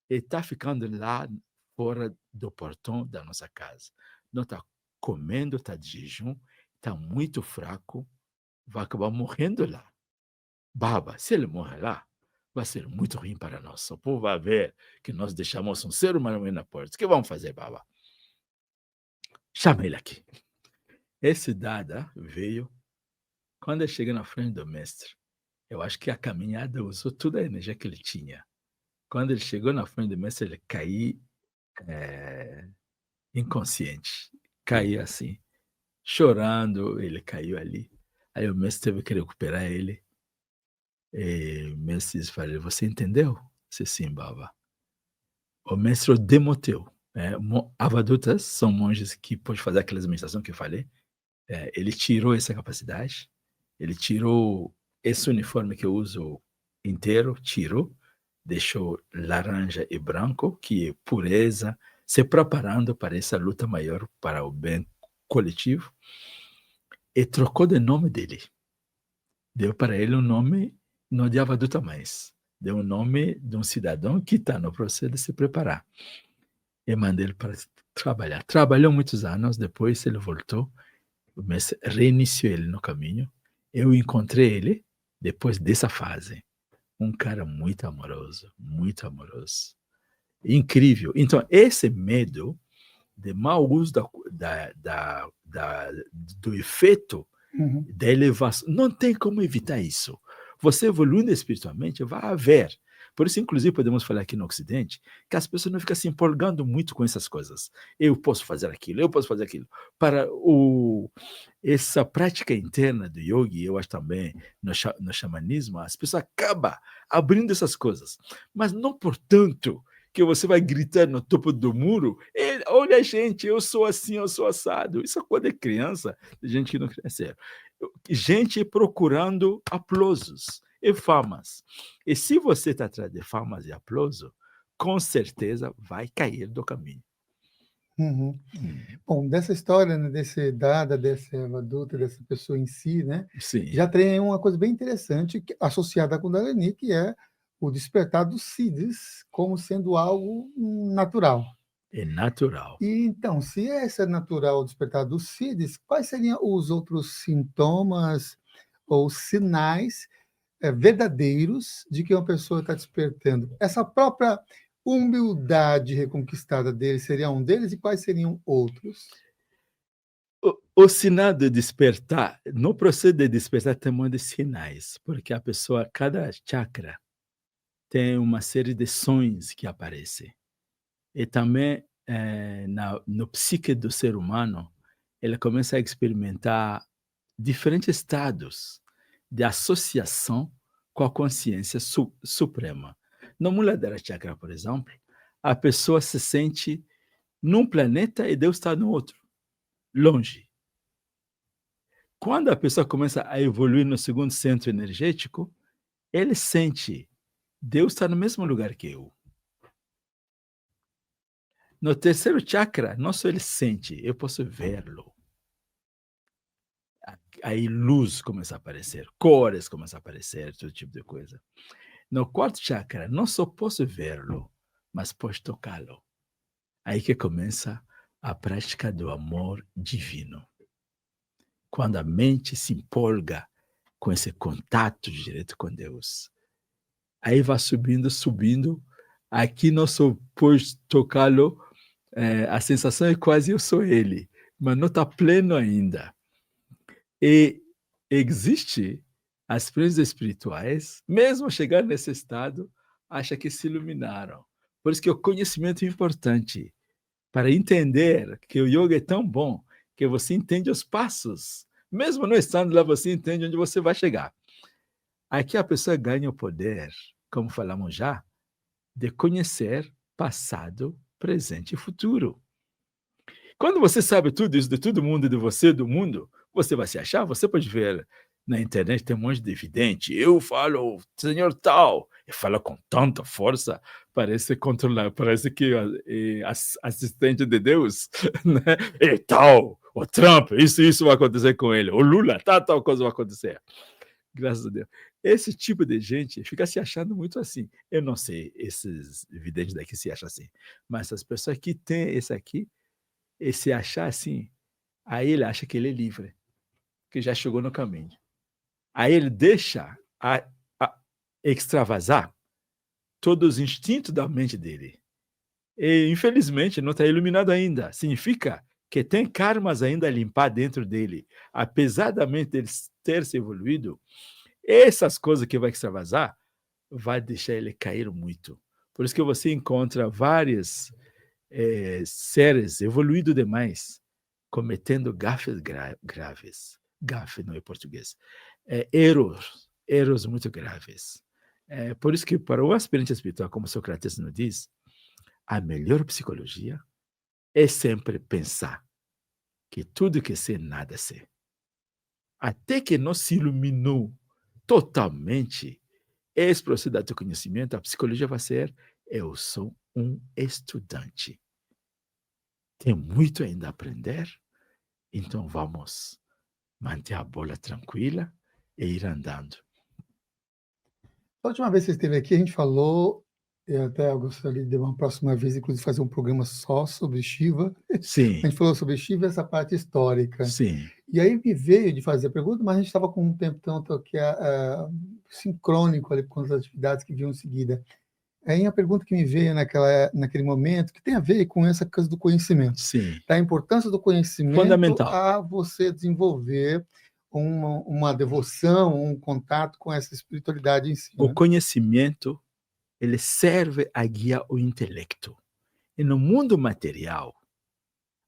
Ele está ficando lá fora do portão da nossa casa. Não está comendo, está de jejum, está muito fraco, vai acabar morrendo lá. Baba, se ele morrer lá, vai ser muito ruim para nós. O povo vai ver que nós deixamos um ser humano na porta. O que vamos fazer, Baba? Chama ele aqui. Esse dada veio. Quando eu cheguei na frente do mestre, eu acho que a caminhada usou toda a energia que ele tinha. Quando ele chegou na frente do mestre, ele caiu inconsciente. Caiu assim, chorando, ele caiu ali. Aí o mestre teve que recuperar ele. E o mestre falou, você entendeu? Disse, sim, Baba. O mestre o demoteu. Avadutas são monges que podem fazer aquelas meditações que eu falei. Ele tirou essa capacidade. Ele tirou esse uniforme que eu uso inteiro, tirou, deixou laranja e branco, que é pureza, se preparando para essa luta maior para o bem coletivo, e trocou de nome dele. Deu para ele um nome, não de Avaduta mais. Deu um nome de um cidadão que está no processo de se preparar. E mandei ele para trabalhar. Trabalhou muitos anos, depois ele voltou, mas reiniciou ele no caminho. Eu encontrei ele depois dessa fase. Um cara muito amoroso, muito amoroso. Incrível. Então, esse medo de mau uso do efeito da elevação, não tem como evitar isso. Você evoluindo espiritualmente, vai haver. Por isso, inclusive, podemos falar aqui no Ocidente, que as pessoas não ficam se empolgando muito com essas coisas. Eu posso fazer aquilo, eu posso fazer aquilo. Para essa prática interna do yoga, eu acho também no xamanismo, as pessoas acabam abrindo essas coisas. Mas não, portanto, que você vai gritar no topo do muro, olha, gente, eu sou assim, eu sou assado. Isso é coisa de criança, de gente que não cresceu. Gente procurando aplausos e famas. E se você está atrás de famas e aplauso, com certeza vai cair do caminho. Bom, dessa história, né, desse dada, dessa adulta, dessa pessoa em si, né? Sim. Já tem uma coisa bem interessante associada à Kundalini, que é o despertar dos siddhis como sendo algo natural. É natural. E então, se esse é natural o despertar dos siddhis, quais seriam os outros sintomas ou sinais verdadeiros de que uma pessoa está despertando? Essa própria humildade reconquistada dele seria um deles, e quais seriam outros? O sinal de despertar, no processo de despertar tem muitos sinais, porque a pessoa, cada chakra tem uma série de sonhos que aparecem. E também, no psique do ser humano, ele começa a experimentar diferentes estados de associação com a consciência suprema. No Muladhara Chakra, por exemplo, a pessoa se sente num planeta e Deus está no outro, longe. Quando a pessoa começa a evoluir no segundo centro energético, ele sente Deus está no mesmo lugar que eu. No terceiro chakra, não só ele sente, eu posso vê-lo. Aí luz começa a aparecer, cores começam a aparecer, todo tipo de coisa. No quarto chakra, não só posso vê-lo, mas posso tocá-lo. Aí que começa a prática do amor divino. Quando a mente se empolga com esse contato direto com Deus, aí vai subindo, subindo. Aqui não só posso tocá-lo, a sensação é quase eu sou ele, mas não está pleno ainda. E existe as experiências espirituais, mesmo chegar nesse estado, acha que se iluminaram. Por isso que o conhecimento é importante, para entender que o yoga é tão bom, que você entende os passos. Mesmo não estando lá, você entende onde você vai chegar. Aqui a pessoa ganha o poder, como falamos já, de conhecer passado, presente e futuro. Quando você sabe tudo isso de todo mundo, de você, do mundo, você vai se achar, você pode ver na internet, tem um monte de evidente. Eu falo, senhor tal, e fala com tanta força, parece controlar, parece que é assistente de Deus, né? E tal, o Trump, isso vai acontecer com ele, o Lula, tal coisa vai acontecer. Graças a Deus. Esse tipo de gente fica se achando muito assim. Eu não sei, esses videntes daqui se acham assim, mas as pessoas que têm esse aqui, e se achar assim, aí ele acha que ele é livre, que já chegou no caminho. Aí ele deixa a extravasar todos os instintos da mente dele. E, infelizmente, não está iluminado ainda. Significa que tem karmas ainda a limpar dentro dele. Apesar da mente dele ter se evoluído, essas coisas que vai extravasar vai deixar ele cair muito. Por isso que você encontra vários seres evoluídos demais cometendo gafes graves. Gafe não é português. Erros muito graves. Por isso que para o aspirante espiritual, como Sócrates nos diz, a melhor psicologia é sempre pensar que tudo que sei, nada sei. Até que não se iluminou totalmente esse processo de conhecimento, a psicologia vai ser: eu sou um estudante. Tem muito ainda a aprender, então vamos manter a bola tranquila e ir andando. A última vez que você esteve aqui, a gente falou, eu até gostaria de uma próxima vez, inclusive, fazer um programa só sobre Shiva. Sim. A gente falou sobre Shiva e essa parte histórica. Sim. E aí me veio de fazer a pergunta, mas a gente estava com um tempo tanto que sincrônico ali com as atividades que vinham em seguida. Aí a pergunta que me veio naquele momento, que tem a ver com essa coisa do conhecimento. Sim. Da importância do conhecimento Fundamental. a você desenvolver uma devoção, um contato com essa espiritualidade em si. O conhecimento, ele serve a guiar o intelecto. E no mundo material,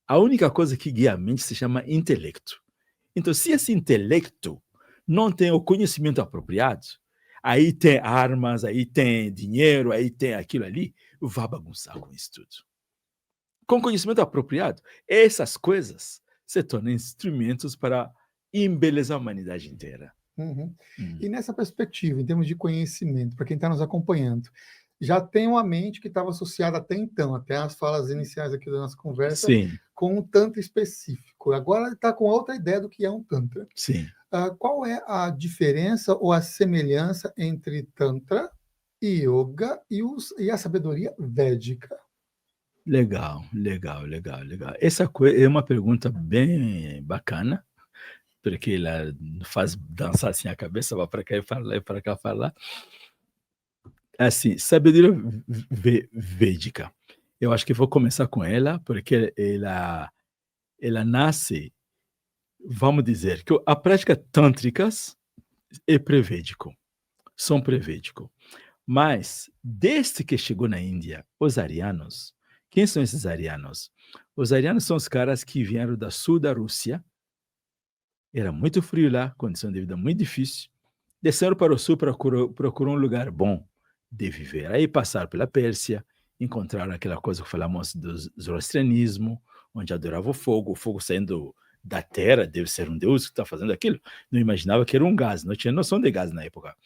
a única coisa que guia a mente se chama intelecto. Então, se esse intelecto não tem o conhecimento apropriado, aí tem armas, aí tem dinheiro, aí tem aquilo ali, vai bagunçar com isso tudo. Com conhecimento apropriado, essas coisas se tornam instrumentos para embelezar a humanidade inteira. E nessa perspectiva, em termos de conhecimento, para quem está nos acompanhando, já tem uma mente que estava associada até então, até as falas iniciais aqui da nossa conversa, Sim. Com um tantra específico. Agora ele está com outra ideia do que é um tantra. Sim. Qual é a diferença ou a semelhança entre tantra e yoga e a sabedoria védica? Legal. Essa é uma pergunta bem bacana, porque ela faz dançar assim a cabeça, vai para cá e para lá, e para cá, para lá. assim, sabedoria védica. Eu acho que vou começar com ela, porque ela nasce, vamos dizer, que a prática tântricas é pré-védico, são pré-védico. Mas, desde que chegou na Índia, os arianos, quem são esses arianos? Os arianos são os caras que vieram da sul da Rússia, era muito frio lá, condição de vida muito difícil, desceram para o sul, procurou um lugar bom de viver. Aí passaram pela Pérsia, encontraram aquela coisa que falamos do zoroastrianismo, onde adorava o fogo saindo da terra, deve ser um deus que está fazendo aquilo. Não imaginava que era um gás, não tinha noção de gás na época.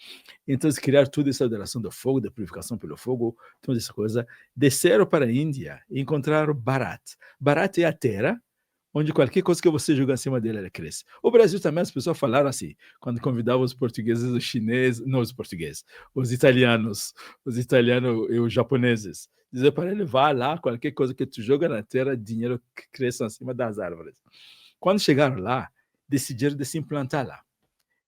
Então, eles criaram toda essa adoração do fogo, da purificação pelo fogo, toda essa coisa. Desceram para a Índia e encontraram Bharat. Bharat é a terra onde qualquer coisa que você joga acima dele, ela cresce. O Brasil também, as pessoas falaram assim, quando convidavam os portugueses, os chineses, não os portugueses, os italianos e os japoneses. Dizer para ele, vá lá, qualquer coisa que tu joga na terra, dinheiro cresce acima das árvores. Quando chegaram lá, decidiram de se implantar lá.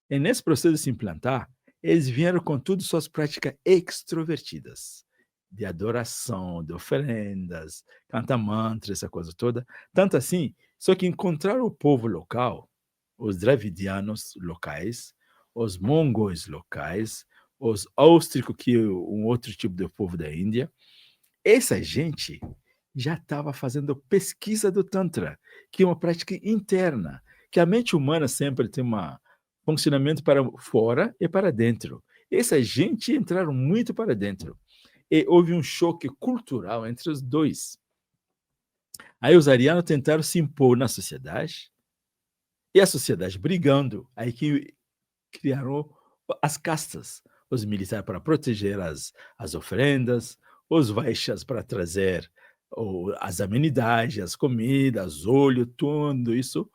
E nesse processo de se implantar, eles vieram com tudo suas práticas extrovertidas, de adoração, de oferendas, canta mantras, essa coisa toda. Tanto assim, só que encontraram o povo local, os dravidianos locais, os mongóis locais, os áustricos, que é um outro tipo de povo da Índia. Essa gente já estava fazendo pesquisa do Tantra, que é uma prática interna, que a mente humana sempre tem um funcionamento para fora e para dentro. Essa gente entraram muito para dentro. E houve um choque cultural entre os dois. Aí os arianos tentaram se impor na sociedade, e a sociedade brigando, aí que criaram as castas, os militares para proteger as oferendas, os vaixas para trazer as amenidades, as comidas, óleo, tudo isso,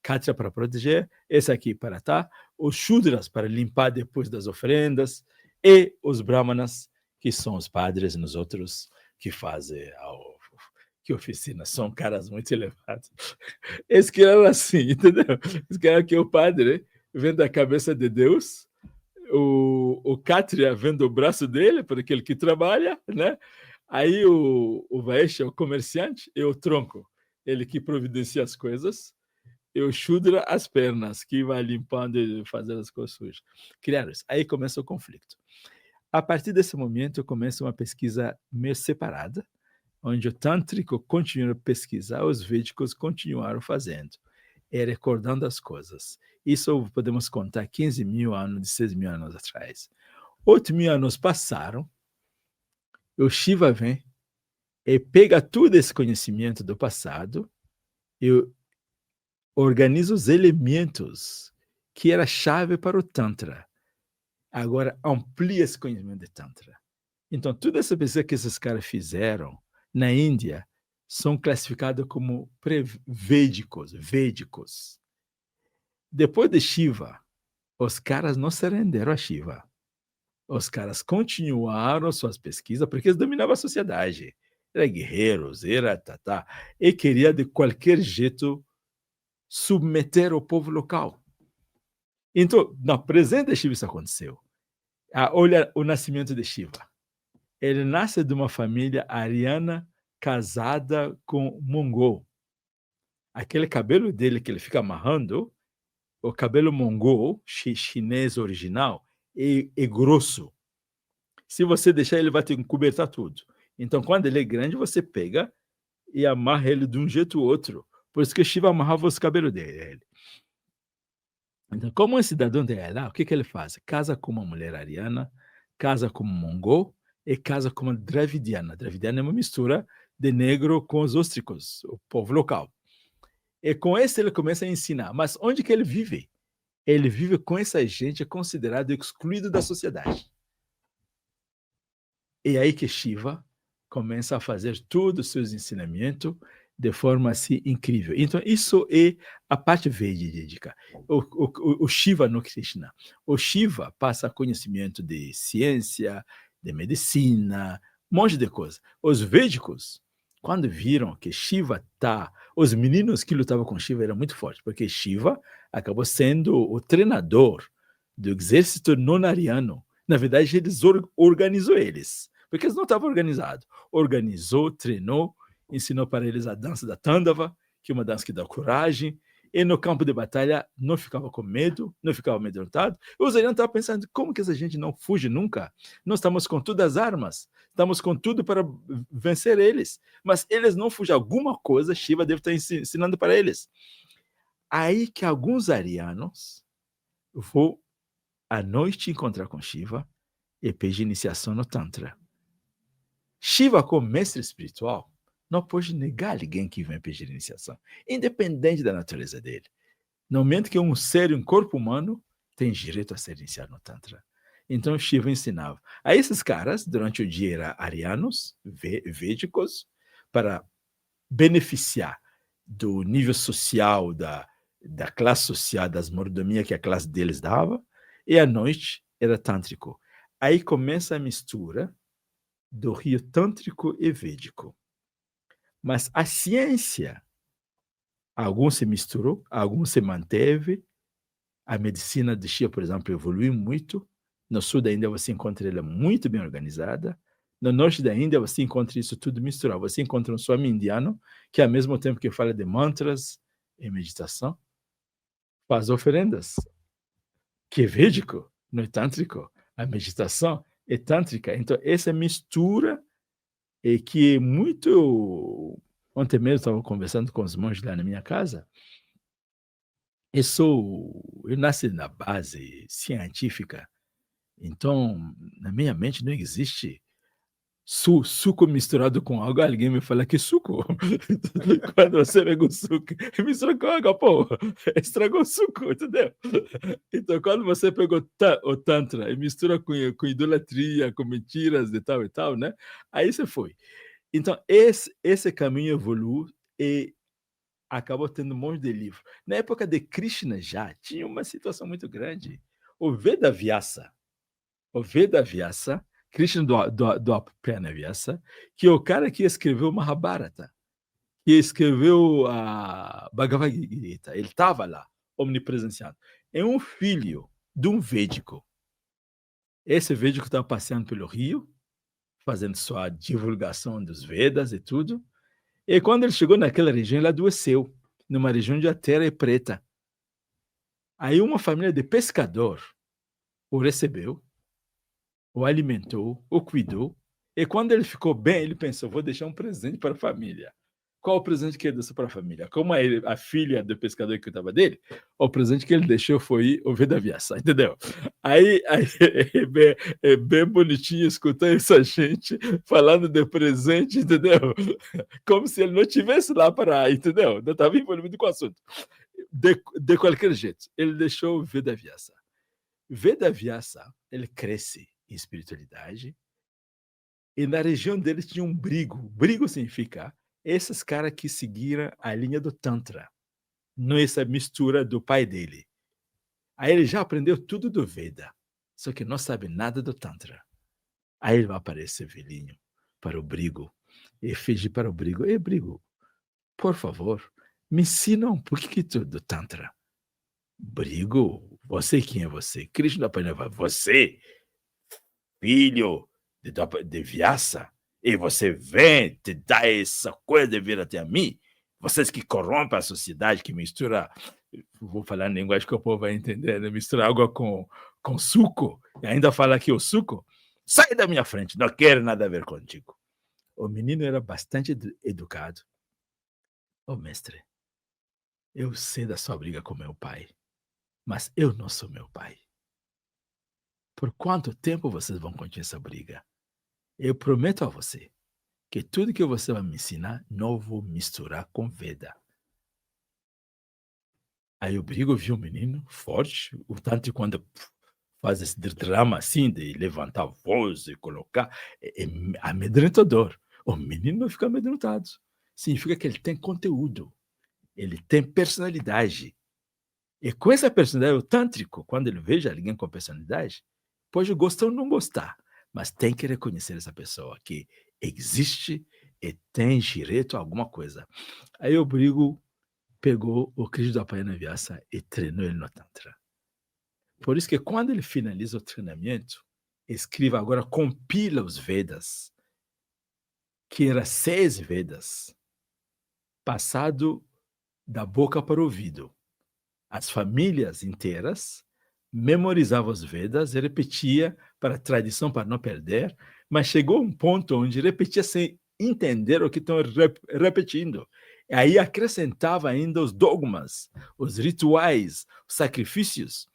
Kátia para proteger, esse aqui para tá, os Shudras para limpar depois das oferendas, e os Brahmanas, que são os padres nos outros que fazem que oficina, são caras muito elevados. Eles criaram assim, entendeu? Eles criaram que o padre vendo a cabeça de Deus, o Kátria vendo o braço dele, para aquele que trabalha, né? Aí o Vaishya, o comerciante, e o tronco, ele que providencia as coisas, e o Shudra, as pernas, que vai limpando e fazendo as coisas sujas. Criaram isso. Aí começa o conflito. A partir desse momento, começa uma pesquisa meio separada, onde o tântrico continuou a pesquisar, os védicos continuaram fazendo, e recordando as coisas. Isso podemos contar 15 mil anos, 16 mil anos atrás. 8 mil anos passaram, o Shiva vem e pega todo esse conhecimento do passado e organiza os elementos que era chave para o Tantra. Agora amplia esse conhecimento de Tantra. Então, toda essa pesquisa que esses caras fizeram na Índia são classificados como védicos. Depois de Shiva, os caras não se renderam a Shiva. Os caras continuaram suas pesquisas porque eles dominavam a sociedade. Eram guerreiros, e queria de qualquer jeito submeter o povo local. Então, na presença de Shiva isso aconteceu. Olha o nascimento de Shiva. Ele nasce de uma família ariana casada com mongol. Aquele cabelo dele que ele fica amarrando, o cabelo mongol, chinês original, é grosso. Se você deixar, ele vai te encobertar tudo. Então, quando ele é grande, você pega e amarra ele de um jeito ou outro. Por isso que Shiva amarrava os cabelos dele. Então, como um cidadão de lá, o que ele faz? Casa com uma mulher ariana, casa com um mongol e casa com uma dravidiana. Dravidiana é uma mistura de negro com os óstricos, o povo local. E com esse ele começa a ensinar. Mas onde que ele vive? Ele vive com essa gente considerado excluído da sociedade. E aí que Shiva começa a fazer todos os seus ensinamentos de forma assim incrível. Então, isso é a parte védica. O Shiva no Krishna. O Shiva passa conhecimento de ciência, de medicina, um monte de coisa. Os védicos, quando viram que Shiva os meninos que lutavam com Shiva eram muito fortes, porque Shiva acabou sendo o treinador do exército nonariano Na verdade, eles organizou eles, porque eles não estavam organizados. Organizou, treinou, ensinou para eles a dança da Tândava, que é uma dança que dá coragem, e no campo de batalha não ficava com medo, não ficava amedrontado. Os arianos estavam pensando, como que essa gente não fuge nunca? Nós estamos com todas as armas, estamos com tudo para vencer eles, mas eles não fugem. Alguma coisa Shiva deve estar ensinando para eles. Aí que alguns arianos vão à noite encontrar com Shiva e pedir iniciação no Tantra. Shiva, como mestre espiritual, não pode negar alguém que vem pedir iniciação, independente da natureza dele. No momento que um ser, um corpo humano, tem direito a ser iniciado no Tantra. Então Shiva ensinava. A esses caras, durante o dia, eram arianos, védicos, para beneficiar do nível social, da classe social, das mordomias que a classe deles dava, e à noite era tântrico. Aí começa a mistura do rio tântrico e védico. Mas a ciência, alguns se misturou, alguns se manteve. A medicina de Shiva, por exemplo, evoluiu muito. No sul da Índia você encontra ela muito bem organizada. No norte da Índia você encontra isso tudo misturado. Você encontra um swami indiano que, ao mesmo tempo que fala de mantras e meditação, faz oferendas, que é védico, não é tântrico. A meditação é tântrica. Então, essa mistura é que é muito... Ontem mesmo estava conversando com os monges lá na minha casa. Eu nasci na base científica. Então, na minha mente não existe suco misturado com água. Alguém me fala que suco? Quando você pega o suco e mistura com água, pô, estragou o suco, entendeu? Então, quando você pega o Tantra e mistura com idolatria, com mentiras e tal, né? Aí você foi. Então, esse caminho evoluiu e acabou tendo um monte de livro. Na época de Krishna já tinha uma situação muito grande. O Veda Vyasa, Krishna do Apurana Vyasa, que é o cara que escreveu Mahabharata, que escreveu a Bhagavad Gita, ele estava lá, omnipresenciado. É um filho de um védico. Esse védico estava passeando pelo Rio, fazendo sua divulgação dos Vedas e tudo, e quando ele chegou naquela região, ele adoeceu, numa região onde a terra é preta. Aí uma família de pescador o recebeu, o alimentou, o cuidou, e quando ele ficou bem, ele pensou, vou deixar um presente para a família. Qual o presente que ele deixou para a família? Como a filha do pescador que cuidava dele, o presente que ele deixou foi o Veda Vyasa, entendeu? Aí é bem bonitinho escutar essa gente falando de presente, entendeu? Como se ele não estivesse lá para, entendeu? Não estava envolvido com o assunto. De qualquer jeito, ele deixou o Veda Vyasa. Veda Vyasa, ele cresce em espiritualidade, e na região dele tinha um brigo. Brigo significa esses caras que seguiram a linha do Tantra, não essa mistura do pai dele. Aí ele já aprendeu tudo do Veda, só que não sabe nada do Tantra. Aí ele vai aparecer velhinho para o brigo e fingir para o brigo, ei, brigo, por favor, me ensina um pouquinho do Tantra. Brigo, você quem é você? Krishna Panava, você, filho de Vyasa, e você vem te dar essa coisa de vir até a mim? Vocês que corrompem a sociedade, que mistura, vou falar em linguagem que o povo vai entender, né? Mistura água com suco, e ainda fala que o suco, sai da minha frente, não quero nada a ver contigo. O menino era bastante educado. Ô mestre, eu sei da sua briga com meu pai, mas eu não sou meu pai. Por quanto tempo vocês vão continuar essa briga? Eu prometo a você que tudo que você vai me ensinar, não vou misturar com Veda. Aí o Brigo viu o menino forte, o tanto quando faz esse drama assim, de levantar a voz e colocar, é amedrontador. O menino não fica amedrontado. Significa que ele tem conteúdo, ele tem personalidade. E com essa personalidade, o tântrico, quando ele veja alguém com personalidade, pode gostar ou não gostar, mas tem que reconhecer essa pessoa que existe e tem direito a alguma coisa. Aí o Brigo pegou o Krishna do Apurana Vyasa e treinou ele no Tantra. Por isso que quando ele finaliza o treinamento, escreva agora, compila os Vedas, que eram 6 Vedas, passado da boca para o ouvido. As famílias inteiras memorizavam os Vedas e repetia para a tradição, para não perder, mas chegou um ponto onde repetia sem entender o que estão repetindo. E aí acrescentava ainda os dogmas, os rituais, os sacrifícios.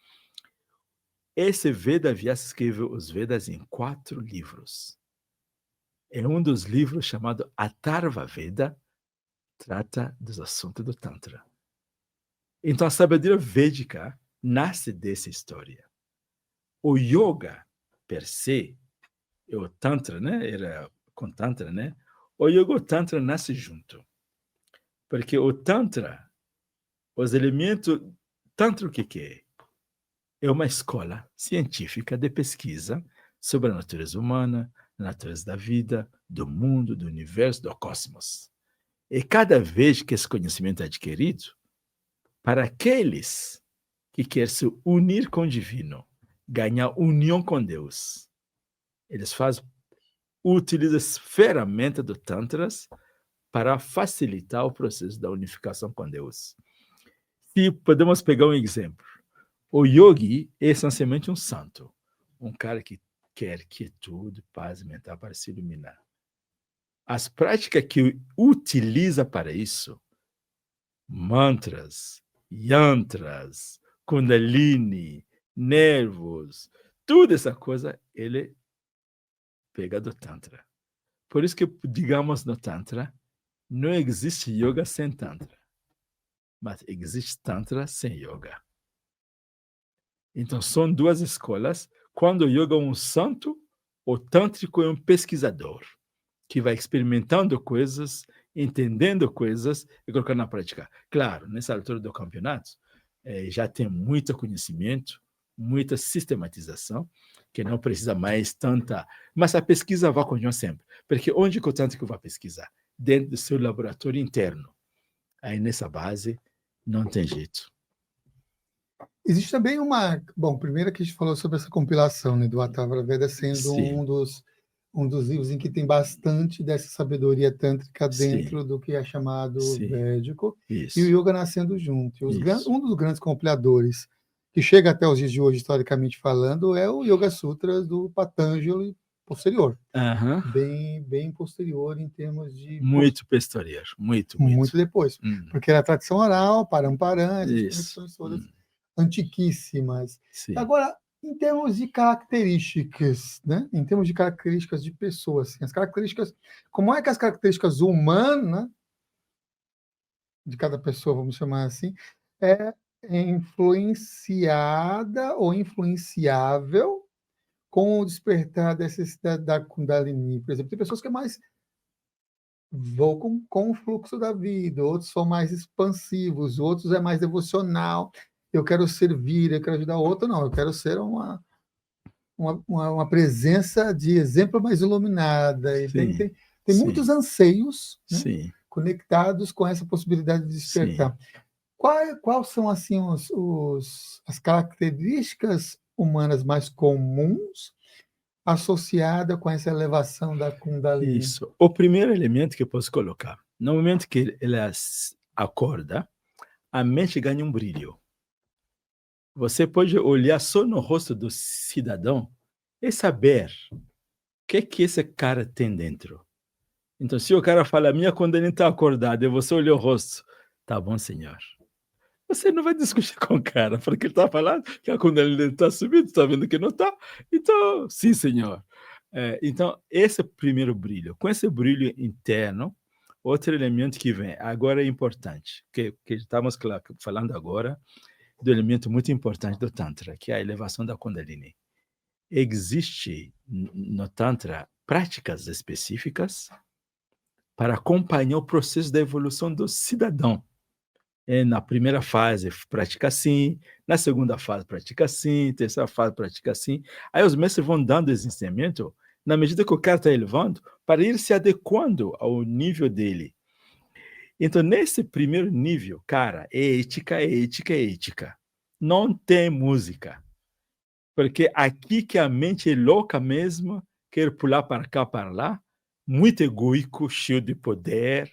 Esse Veda Vyasa escreveu os Vedas em 4 livros. É um dos livros chamado Atharva Veda, trata dos assuntos do Tantra. Então, a sabedoria védica nasce dessa história. O yoga, per se, e o Tantra, né? Era com Tantra, né? O yoga e o Tantra nascem junto. Porque o Tantra, os elementos... Tantra o que é? É uma escola científica de pesquisa sobre a natureza humana, a natureza da vida, do mundo, do universo, do cosmos. E cada vez que esse conhecimento é adquirido, para aqueles que querem se unir com o divino, ganhar união com Deus, eles utilizam as ferramentas do Tantras para facilitar o processo da unificação com Deus. E podemos pegar um exemplo. O yogi é essencialmente um santo, um cara que quer quietude, paz mental para se iluminar. As práticas que utiliza para isso, mantras, yantras, kundalini, nervos, toda essa coisa, ele pega do Tantra. Por isso que, digamos, no Tantra, não existe yoga sem Tantra, mas existe Tantra sem yoga. Então, são 2 escolas. Quando o yoga é um santo, o tântrico é um pesquisador, que vai experimentando coisas, entendendo coisas e colocando na prática. Claro, nessa altura do campeonato, já tem muito conhecimento, muita sistematização, que não precisa mais tanta... Mas a pesquisa vai continuar sempre. Porque onde que o tântrico vai pesquisar? Dentro do seu laboratório interno. Aí, nessa base, não tem jeito. Existe também uma... Bom, primeiro que a gente falou sobre essa compilação, né, do Atharva Veda sendo um dos livros em que tem bastante dessa sabedoria tântrica dentro do que é chamado védico, e o yoga nascendo junto. Um dos grandes compiladores que chega até os dias de hoje, historicamente falando, é o Yoga Sutras do Patanjali posterior. Bem posterior em termos de... Muito posterior, muito depois. Porque era tradição oral, paramparã, essas conexões todas antiquíssimas. Sim. Agora, em termos de características, né? Em termos de características de pessoas, assim, as características, como é que as características humanas de cada pessoa, vamos chamar assim, é influenciada ou influenciável com o despertar da necessidade da Kundalini? Por exemplo, tem pessoas que é mais vão com o fluxo da vida, outros são mais expansivos, outros é mais devocional. Eu quero servir, eu quero ajudar o outro, não, eu quero ser uma presença de exemplo mais iluminada. E tem muitos anseios, né, conectados com essa possibilidade de despertar. Quais são assim as características humanas mais comuns associada com essa elevação da Kundalini? Isso. O primeiro elemento que eu posso colocar, no momento que ele acorda, a mente ganha um brilho. Você pode olhar só no rosto do cidadão e saber o que esse cara tem dentro. Então, se o cara fala, minha Kundalini está acordada, e você olha o rosto, tá bom, senhor. Você não vai discutir com o cara, porque ele está falando que a Kundalini está subindo, está vendo que não está. Então, sim, senhor. Então, esse é o primeiro brilho. Com esse brilho interno, outro elemento que vem, agora é importante, que estamos falando agora, do elemento muito importante do Tantra, que é a elevação da Kundalini. Existe no Tantra práticas específicas para acompanhar o processo da evolução do cidadão. Na primeira fase, pratica assim, na segunda fase, pratica assim, terceira fase, pratica assim. Aí os mestres vão dando esse ensinamento na medida que o cara está elevando, para ir se adequando ao nível dele. Então, nesse primeiro nível, cara, é ética, é ética, é ética. Não tem música. Porque aqui que a mente é louca mesmo, quer pular para cá, para lá, muito egoíco, cheio de poder,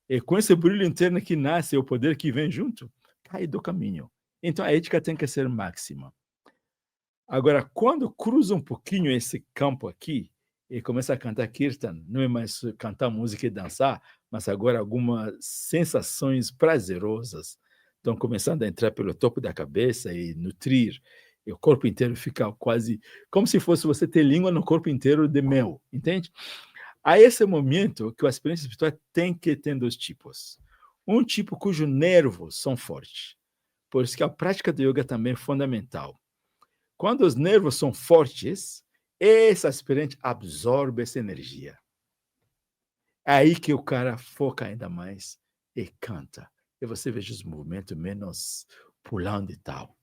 e com esse brilho interno que nasce, o poder que vem junto, cai do caminho. Então a ética tem que ser máxima. Agora, quando cruza um pouquinho esse campo aqui, e começa a cantar kirtan, não é mais cantar música e dançar, mas agora algumas sensações prazerosas estão começando a entrar pelo topo da cabeça e nutrir, e o corpo inteiro fica quase como se fosse você ter língua no corpo inteiro de mel, entende? A esse momento que o aspirante espiritual tem que ter dois tipos. Um tipo cujo nervos são fortes, por isso que a prática do yoga também é fundamental. Quando os nervos são fortes, esse aspirante absorve essa energia. É aí que o cara foca ainda mais e canta. E você veja os movimentos menos pulando e tal.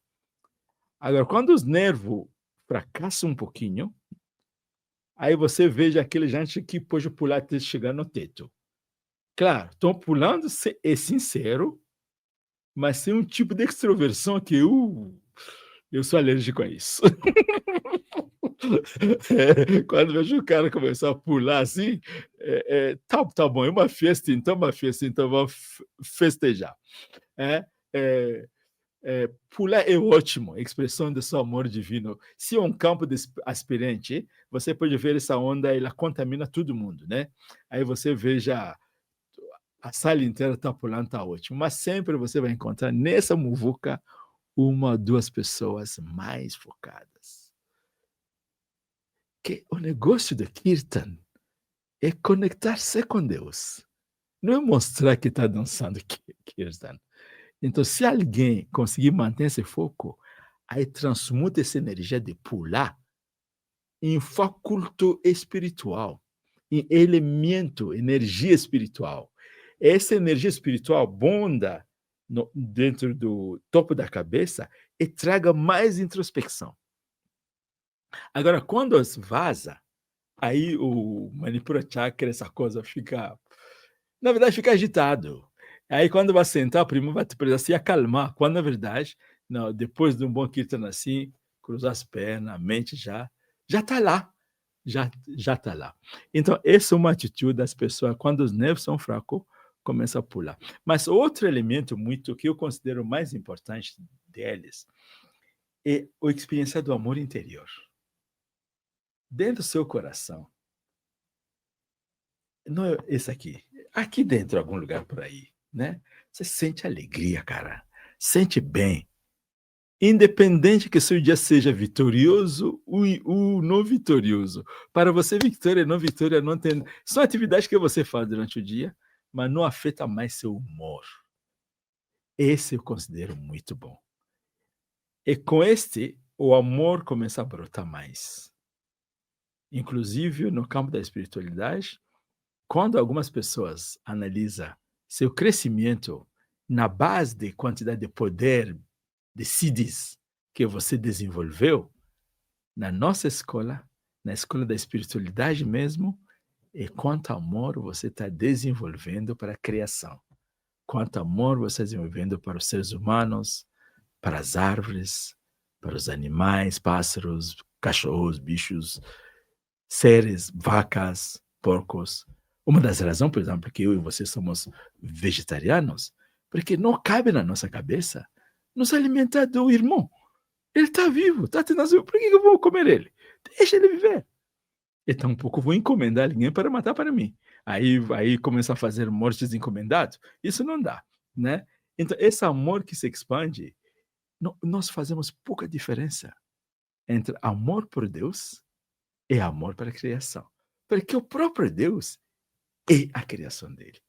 Agora, quando os nervos fracassam um pouquinho, aí você veja aquele gente que pode pular até chegar no teto. Claro, estão pulando, é sincero, mas tem um tipo de extroversão que eu sou alérgico a isso. Quando vejo o cara começar a pular assim, tá bom, é uma festa, então vamos festejar. É, é, pular é ótimo, expressão do seu amor divino. Se é um campo de aspirante, você pode ver essa onda, ela contamina todo mundo, né? Aí você veja a sala inteira está pulando, está ótimo. Mas sempre você vai encontrar nessa muvuca uma ou duas pessoas mais focadas. Que o negócio do Kirtan é conectar-se com Deus. Não é mostrar que está dançando Kirtan. Então, se alguém conseguir manter esse foco, aí transmuta essa energia de pular em faculto espiritual, em elemento, energia espiritual. Essa energia espiritual bonda dentro do topo da cabeça e traga mais introspecção. Agora, quando vaza, aí o Manipura Chakra, essa coisa fica, na verdade, fica agitado. Aí quando vai sentar, primeiro vai precisar se acalmar, quando na verdade, não, depois de um bom kirtan assim, cruzar as pernas, a mente já está lá, já está lá. Então, essa é uma atitude das pessoas, quando os nervos são fracos, começa a pular. Mas outro elemento muito que eu considero mais importante deles é a experiência do amor interior. Dentro do seu coração, não é esse aqui dentro, algum lugar por aí, né? Você sente alegria, cara. Sente bem. Independente que seu dia seja vitorioso ou não vitorioso. Para você, vitória não tem. São atividades que você faz durante o dia, mas não afeta mais seu humor. Esse eu considero muito bom. E com este, o amor começa a brotar mais. Inclusive, no campo da espiritualidade, quando algumas pessoas analisam seu crescimento na base de quantidade de poder, de CDs que você desenvolveu, na nossa escola, na escola da espiritualidade mesmo, é quanto amor você está desenvolvendo para a criação, quanto amor você está desenvolvendo para os seres humanos, para as árvores, para os animais, pássaros, cachorros, bichos, seres, vacas, porcos. Uma das razões, por exemplo, que eu e você somos vegetarianos, porque não cabe na nossa cabeça nos alimentar do irmão. Ele está vivo, está tendo azul. Por que eu vou comer ele? Deixa ele viver. E tampouco vou encomendar ninguém para matar para mim. Aí começa a fazer mortes encomendadas. Isso não dá, né? Então, esse amor que se expande, nós fazemos pouca diferença entre amor por Deus e amor para a criação. Porque o próprio Deus é a criação dele.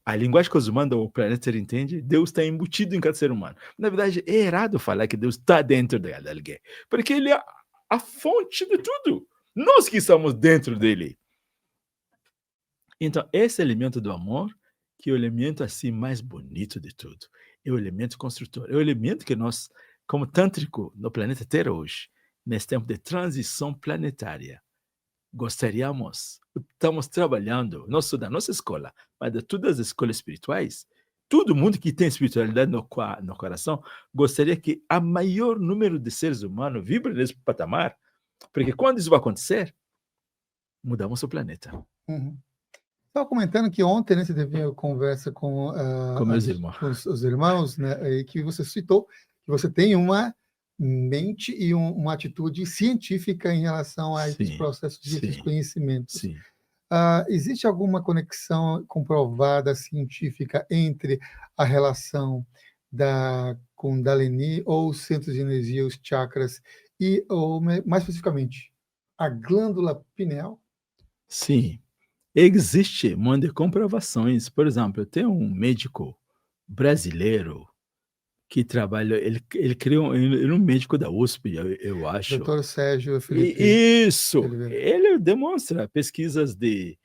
A linguagem que os humanos do planeta entende, Deus está embutido em cada ser humano. Na verdade, é errado falar que Deus está dentro de alguém, porque ele é a fonte de tudo. Nós que estamos dentro dele. Então, esse elemento do amor, que é o elemento assim mais bonito de tudo, é o elemento construtor, é o elemento que nós, como tântrico no planeta Terra hoje, nesse tempo de transição planetária, gostaríamos, estamos trabalhando, não só da nossa escola, mas de todas as escolas espirituais, todo mundo que tem espiritualidade no coração gostaria que a maior número de seres humanos vibre nesse patamar, porque quando isso vai acontecer, mudamos o planeta. Uhum. Estava comentando que ontem, né, você teve uma conversa com, Com meus irmãos. com os irmãos, né, e que você citou que você tem uma mente e uma atitude científica em relação a esses Sim, processos e esses sim, conhecimentos. sim. Existe alguma conexão comprovada científica entre a relação da Kundalini ou os centros de energia, os chakras, e, ou mais especificamente, a glândula pineal? Sim. Existe um monte de comprovações. Por exemplo, eu tenho um médico brasileiro que trabalha, ele criou, ele é um médico da USP, eu acho. Dr. Sérgio Felipe Isso, Oliveira. ele demonstra pesquisas de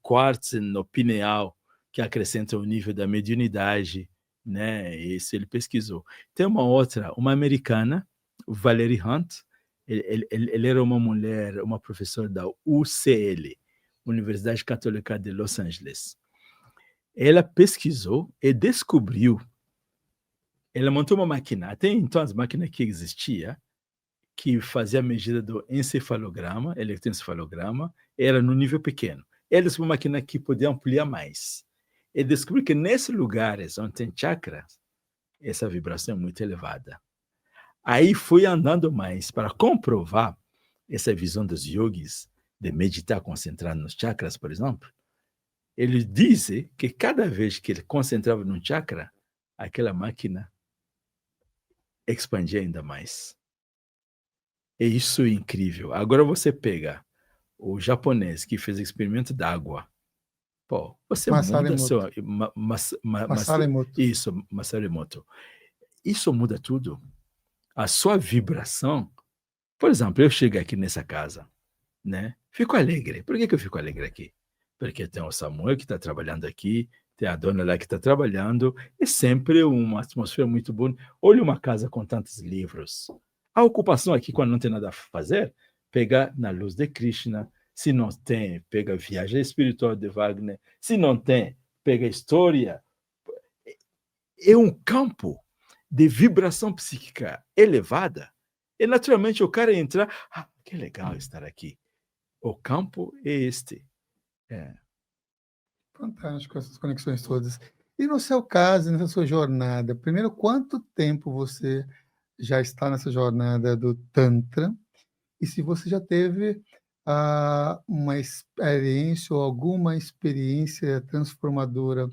quartzo no pineal que acrescentam o nível da mediunidade, né? Isso ele pesquisou. Tem uma outra, uma americana, Valerie Hunt, ele era uma mulher, uma professora da UCL, Universidade Católica de Los Angeles. Ela pesquisou e descobriu, ela montou uma máquina, até então as máquinas que existiam, que fazia a medida do encefalograma, eletroencefalograma, era no nível pequeno. Ela descobriu uma máquina que podia ampliar mais. E descobriu que nesses lugares onde tem chakras, essa vibração é muito elevada. Aí fui andando mais para comprovar essa visão dos yogis de meditar concentrado nos chakras, por exemplo. Ele diz que cada vez que ele concentrava num chakra, aquela máquina expandia ainda mais. E isso é incrível. Agora você pega o japonês que fez experimento d'água. Pô, você Masaru muda Emoto. seu. Masaru Emoto. Isso, Masaru Emoto. Isso muda tudo. A sua vibração. Por exemplo, eu chego aqui nessa casa, né? Fico alegre. Por que eu fico alegre aqui? Porque tem o Samuel que está trabalhando aqui, tem a dona lá que está trabalhando, é sempre uma atmosfera muito boa. Olha uma casa com tantos livros. A ocupação aqui, quando não tem nada a fazer, pegar na luz de Krishna. Se não tem, pega a viagem espiritual de Wagner. Se não tem, pega a história. É um campo de vibração psíquica elevada. E, naturalmente, o cara entrar, que legal estar aqui. O campo é este. É. Fantástico, essas conexões todas. E no seu caso, nessa sua jornada, primeiro, quanto tempo você já está nessa jornada do Tantra? E se você já teve uma experiência ou alguma experiência transformadora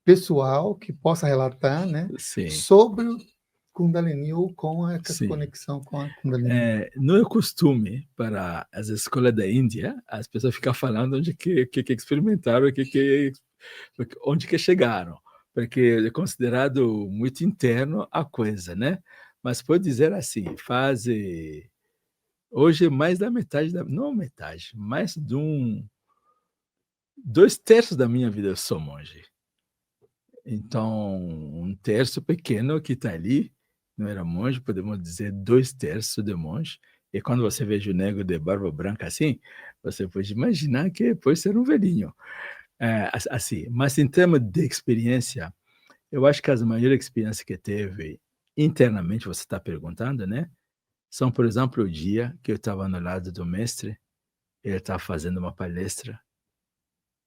pessoal que possa relatar, né, Sim, sobre o Kundalini ou com essa sim. conexão com a Kundalini? Não é costume para as escolas da Índia as pessoas ficar falando onde que experimentaram, onde que chegaram, porque é considerado muito interno a coisa, né? Mas pode dizer assim, hoje mais da metade, não metade, mais de 2/3 da minha vida eu sou monge. Então, um terço pequeno que está ali, não era monge, podemos dizer 2/3 de monge. E quando você vê o negro de barba branca assim, você pode imaginar que pode ser um velhinho. Assim, mas em termos de experiência, eu acho que as maiores experiências que teve internamente, você está perguntando, né? São, por exemplo, o dia que eu estava no lado do mestre, ele estava fazendo uma palestra,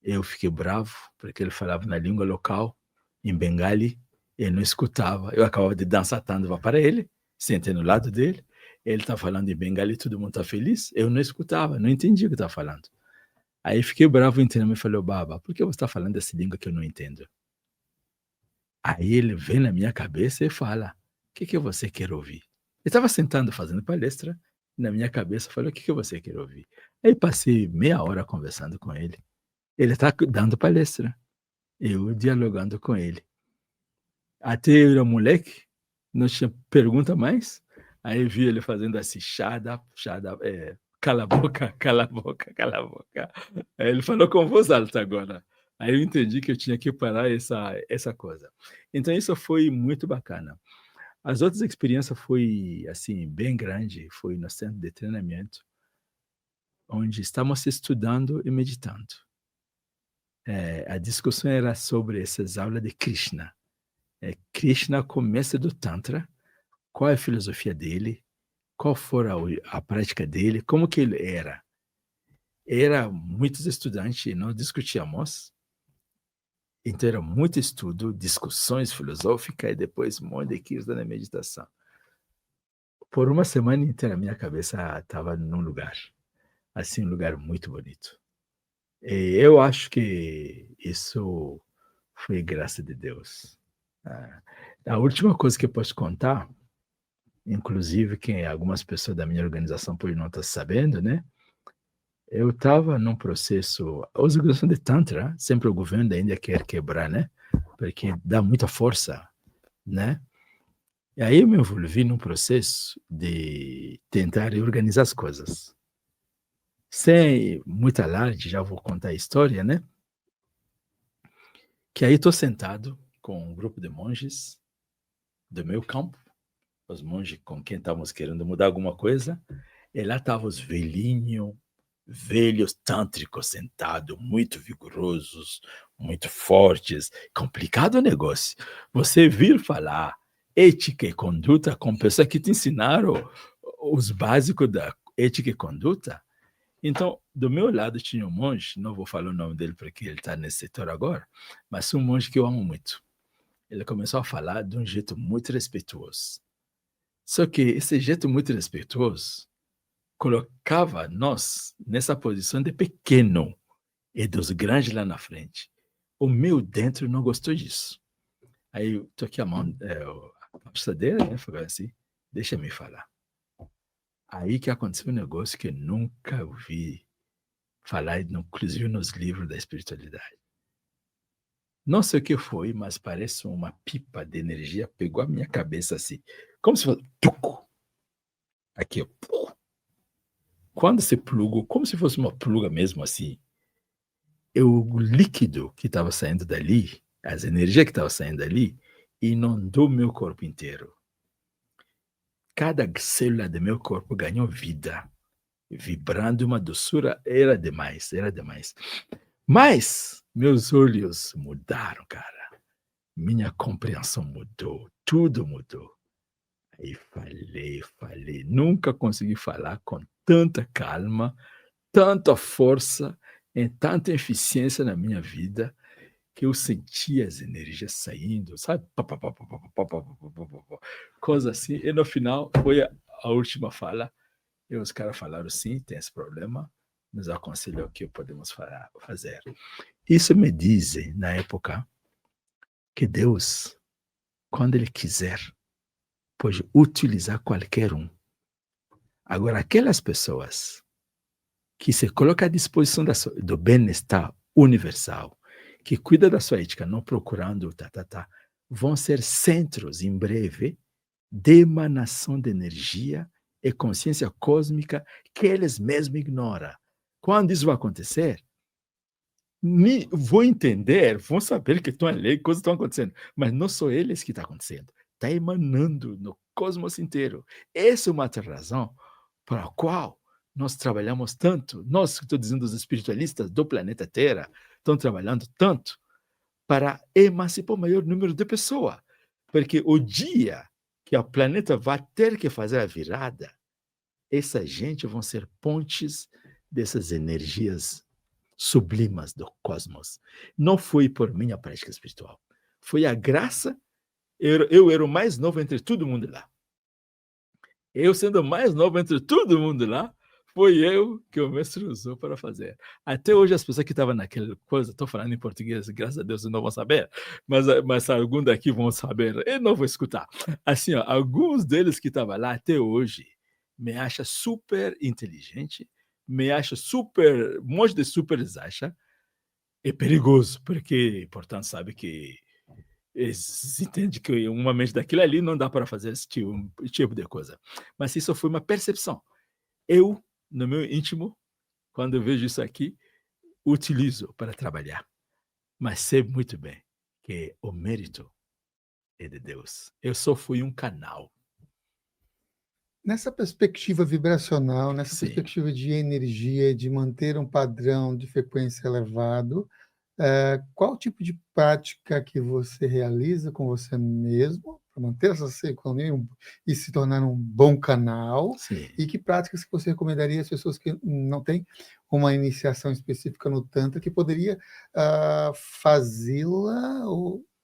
eu fiquei bravo, porque ele falava na língua local, em Bengali, ele não escutava. Eu acabava de dançar tanto para ele, sentei no lado dele, ele está falando em Bengali, todo mundo está feliz, eu não escutava, não entendi o que estava falando. Aí fiquei bravo internamente e falei, Baba, por que você está falando essa língua que eu não entendo? Aí ele vem na minha cabeça e fala, o que você quer ouvir? Eu estava sentando fazendo palestra, na minha cabeça, falei, o que você quer ouvir? Aí passei meia hora conversando com ele. Ele está dando palestra, eu dialogando com ele. Até eu era moleque, não tinha pergunta mais. Aí vi ele fazendo assim, cala a boca, cala a boca, cala a boca. Aí ele falou com voz alta agora. Aí eu entendi que eu tinha que parar essa coisa. Então isso foi muito bacana. As outras experiências foi assim bem grande, foi no centro de treinamento, onde estamos estudando e meditando. A discussão era sobre essas aulas de Krishna. Krishna, começo do Tantra, qual é a filosofia dele, qual foi a prática dele, como que ele era. Era muitos estudantes, nós discutíamos, então era muito estudo, discussões filosóficas e depois um monte de quilos da meditação. Por uma semana inteira, minha cabeça estava num lugar, assim, um lugar muito bonito. E eu acho que isso foi graça de Deus. A última coisa que eu posso contar, inclusive que algumas pessoas da minha organização podem não estar sabendo, né? Eu estava num processo, a organização de Tantra, sempre o governo da Índia quer quebrar, né? Porque dá muita força, né? E aí eu me envolvi num processo de tentar organizar as coisas. Sem muita alarde, já vou contar a história, né? Que aí estou sentado com um grupo de monges do meu campo, os monges com quem estávamos querendo mudar alguma coisa, e lá estavam os velhos tântricos sentados, muito vigorosos, muito fortes. Complicado o negócio. Você vir falar ética e conduta com pessoas que te ensinaram os básicos da ética e conduta. Então, do meu lado tinha um monge, não vou falar o nome dele porque ele está nesse setor agora, mas um monge que eu amo muito. Ele começou a falar de um jeito muito respeituoso. Só que esse jeito muito respeituoso colocava nós nessa posição de pequeno e dos grandes lá na frente. O meu dentro não gostou disso. Aí eu toquei a mão, a passadeira, né? Falei assim, deixa me falar. Aí que aconteceu um negócio que eu nunca ouvi falar, inclusive nos livros da espiritualidade. Não sei o que foi, mas parece uma pipa de energia pegou a minha cabeça assim, como se fosse tuco. Aqui, ó. Quando se plugou, como se fosse uma pluga mesmo assim, o líquido que estava saindo dali, as energias que estavam saindo dali, inundou meu corpo inteiro. Cada célula do meu corpo ganhou vida, vibrando uma doçura, era demais, era demais. Mas meus olhos mudaram, cara. Minha compreensão mudou, tudo mudou. Aí falei, nunca consegui falar com tanta calma, tanta força e tanta eficiência na minha vida, que eu sentia as energias saindo, sabe? Coisa assim. E no final foi a última fala. E os caras falaram, sim, tem esse problema, nos aconselhou o que podemos fazer. Isso me diz, na época, que Deus, quando Ele quiser, pode utilizar qualquer um. Agora, aquelas pessoas que se colocam à disposição do bem-estar universal, que cuida da sua ética, não procurando vão ser centros, em breve, de emanação de energia e consciência cósmica que eles mesmos ignoram. Quando isso vai acontecer, vão entender, vão saber que estão ali, coisas estão acontecendo, mas não são eles que está acontecendo. Está emanando no cosmos inteiro. Essa é uma outra razão para a qual nós trabalhamos tanto, nós, estou dizendo, os espiritualistas do planeta Terra, estão trabalhando tanto para emancipar o maior número de pessoas. Porque o dia que o planeta vai ter que fazer a virada, essa gente vão ser pontes dessas energias sublimas do cosmos. Não foi por minha prática espiritual. Foi a graça. Eu era o mais novo entre todo mundo lá. Eu sendo o mais novo entre todo mundo lá, foi eu que o mestre usou para fazer. Até hoje as pessoas que estavam naquela coisa, estou falando em português, graças a Deus não vão saber, mas alguns daqui vão saber, eu não vou escutar. Assim, ó, alguns deles que estavam lá até hoje me acham super inteligente, me acham super, um monte de superes acha, é perigoso, porque, portanto, sabe que eles entendem que uma mente daquilo ali não dá para fazer esse tipo de coisa. Mas isso foi uma percepção. Eu, no meu íntimo, quando eu vejo isso aqui, utilizo para trabalhar. Mas sei muito bem que o mérito é de Deus. Eu só fui um canal. Nessa perspectiva vibracional, nessa Sim. perspectiva de energia, de manter um padrão de frequência elevado, Qual tipo de prática que você realiza com você mesmo para manter essa economia e se tornar um bom canal? Sim, E que práticas que você recomendaria às pessoas que não têm uma iniciação específica no Tantra, que poderia fazê-la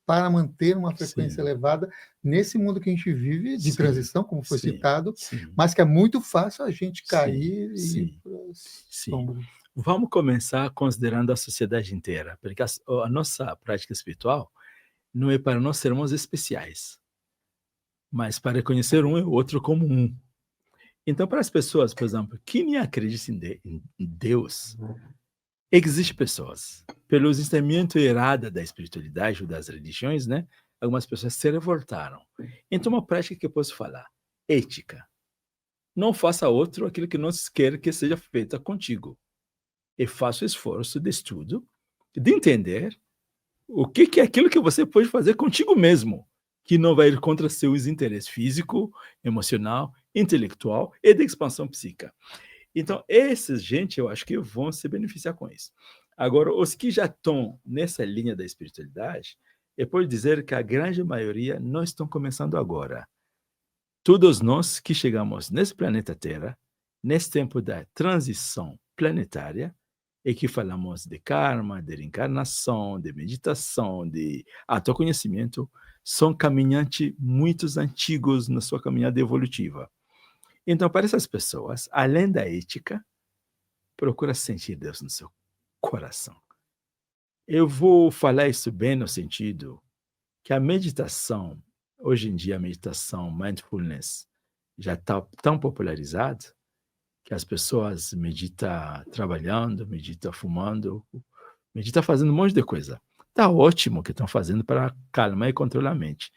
para manter uma frequência sim, elevada nesse mundo que a gente vive, de sim, transição, como foi sim, citado, sim, mas que é muito fácil a gente sim, cair e ir sim, para as sim. sombras. Vamos começar considerando a sociedade inteira, porque a nossa prática espiritual não é para nós sermos especiais, mas para reconhecer um e o outro como um. Então, para as pessoas, por exemplo, que nem acreditam em Deus, existem pessoas, pelo ensinamento errado da espiritualidade ou das religiões, né? Algumas pessoas se revoltaram. Então, uma prática que eu posso falar, ética. Não faça a outro aquilo que não quer que seja feito contigo. E faça o esforço de estudo, de entender o que é aquilo que você pode fazer contigo mesmo, que não vai ir contra seus interesses físico, emocional, intelectual e de expansão psíquica. Então, esses gente, eu acho que vão se beneficiar com isso. Agora, os que já estão nessa linha da espiritualidade, eu posso dizer que a grande maioria não estão começando agora. Todos nós que chegamos nesse planeta Terra, nesse tempo da transição planetária, e que falamos de karma, de reencarnação, de meditação, de autoconhecimento, são caminhantes muito antigos na sua caminhada evolutiva. Então, para essas pessoas, além da ética, procura sentir Deus no seu coração. Eu vou falar isso bem no sentido que a meditação, hoje em dia a meditação, mindfulness, já está tão popularizada que as pessoas meditam trabalhando, meditam fumando, meditam fazendo um monte de coisa. Está ótimo o que estão fazendo para calmar e controlar a mente.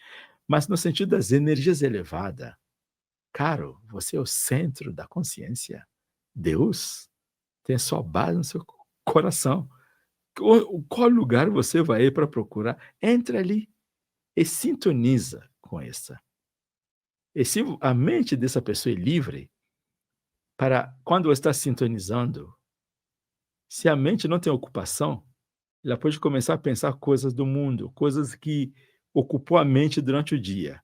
Mas no sentido das energias elevadas, caro, você é o centro da consciência. Deus tem sua base no seu coração. Qual lugar você vai ir para procurar? Entra ali e sintoniza com essa. E se a mente dessa pessoa é livre, para quando você está sintonizando, se a mente não tem ocupação, ela pode começar a pensar coisas do mundo, coisas que ocupou a mente durante o dia.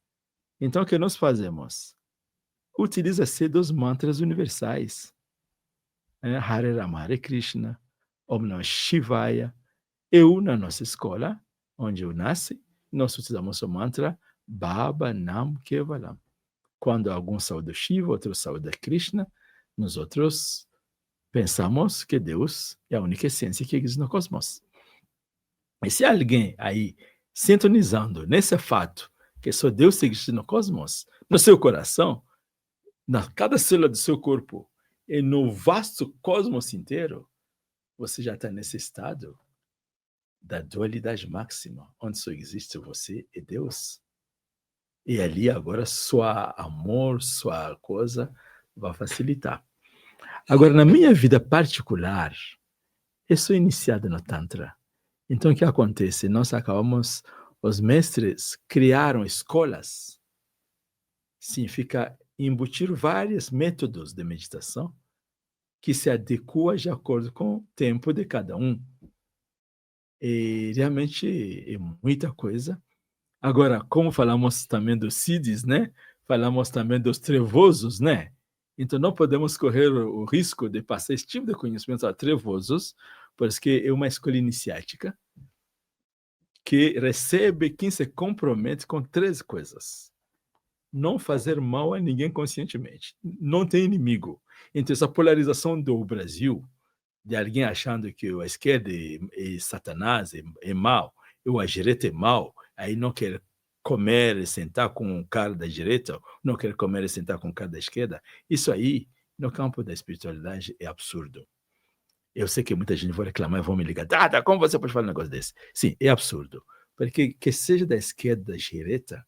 Então, o que nós fazemos? Utiliza-se dos mantras universais. Hare Rama, Hare Krishna, Om Namah Shivaya. Eu, na nossa escola, onde eu nasci, nós utilizamos o mantra Baba Nam Kevalam. Quando alguns saúda Shiva, outros saúda Krishna, nós outros pensamos que Deus é a única essência que existe no cosmos. E se alguém aí sintonizando nesse fato que só Deus existe no cosmos, no seu coração, na cada célula do seu corpo e no vasto cosmos inteiro, você já está nesse estado da dualidade máxima, onde só existe você e Deus. E ali agora sua amor, sua coisa vai facilitar. Agora, na minha vida particular, eu sou iniciado no Tantra. Então, o que acontece? Nós acabamos, os mestres criaram escolas, significa embutir vários métodos de meditação que se adequam de acordo com o tempo de cada um. E realmente é muita coisa. Agora, como falamos também dos Siddhis, né? Falamos também dos trevosos, né? Então, não podemos correr o risco de passar esse tipo de conhecimento a trevosos, porque é uma escola iniciática que recebe quem se compromete com 3 coisas. Não fazer mal a ninguém conscientemente. Não tem inimigo. Então, essa polarização do Brasil, de alguém achando que a esquerda é Satanás, é mal, ou a direita é mal, aí não quer comer e sentar com o cara da direita, não quer comer e sentar com o cara da esquerda, isso aí, no campo da espiritualidade, é absurdo. Eu sei que muita gente vai reclamar e vão me ligar. Como você pode falar um negócio desse? Sim, é absurdo. Porque que seja da esquerda ou da direita,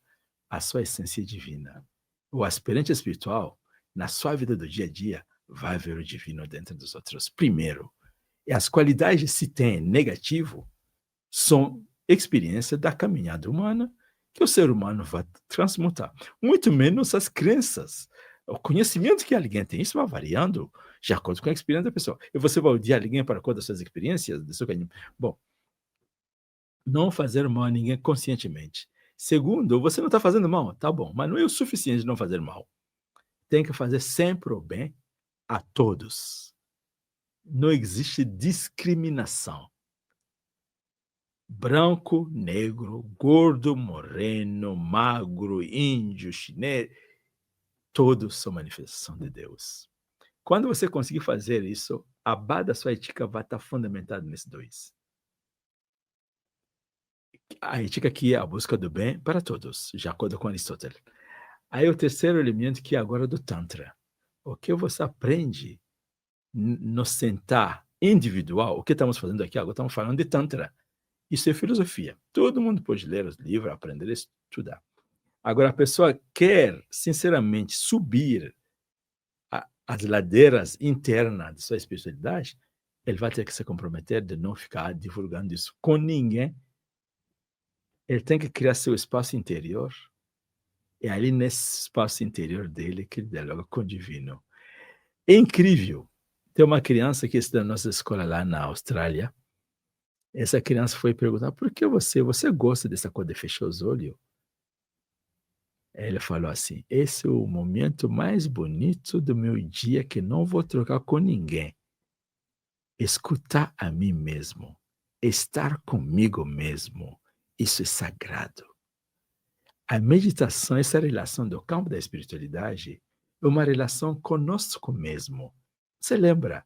a sua essência é divina. O aspirante espiritual, na sua vida do dia a dia, vai ver o divino dentro dos outros. Primeiro, e as qualidades se tem negativo são experiência da caminhada humana que o ser humano vai transmutar. Muito menos as crenças. O conhecimento que alguém tem, isso vai variando de acordo com a experiência da pessoa. E você vai odiar alguém para conta das suas experiências? Do seu caminho. Bom, Não fazer mal a ninguém conscientemente. Segundo, você não está fazendo mal, tá bom, mas não é o suficiente não fazer mal. Tem que fazer sempre o bem a todos. Não existe discriminação. Branco, negro, gordo, moreno, magro, índio, chinês, todos são manifestação de Deus. Quando você conseguir fazer isso, a base da sua ética vai estar fundamentada nesses dois. A ética aqui é a busca do bem para todos, de acordo com Aristóteles. Aí o terceiro elemento que é agora do Tantra. O que você aprende no sentar individual, o que estamos fazendo aqui agora? Estamos falando de Tantra. Isso é filosofia. Todo mundo pode ler os livros, aprender, estudar. Agora, a pessoa quer, sinceramente, subir as ladeiras internas de sua espiritualidade, ele vai ter que se comprometer de não ficar divulgando isso com ninguém. Ele tem que criar seu espaço interior. É ali nesse espaço interior dele que ele dialoga com o divino. É incrível. Tem uma criança que estuda na nossa escola lá na Austrália. Essa criança foi perguntar, por que você gosta dessa coisa de fechar os olhos? Ele falou assim, esse é o momento mais bonito do meu dia que não vou trocar com ninguém. Escutar a mim mesmo, estar comigo mesmo, isso é sagrado. A meditação, essa relação do campo da espiritualidade, é uma relação conosco mesmo. Você lembra?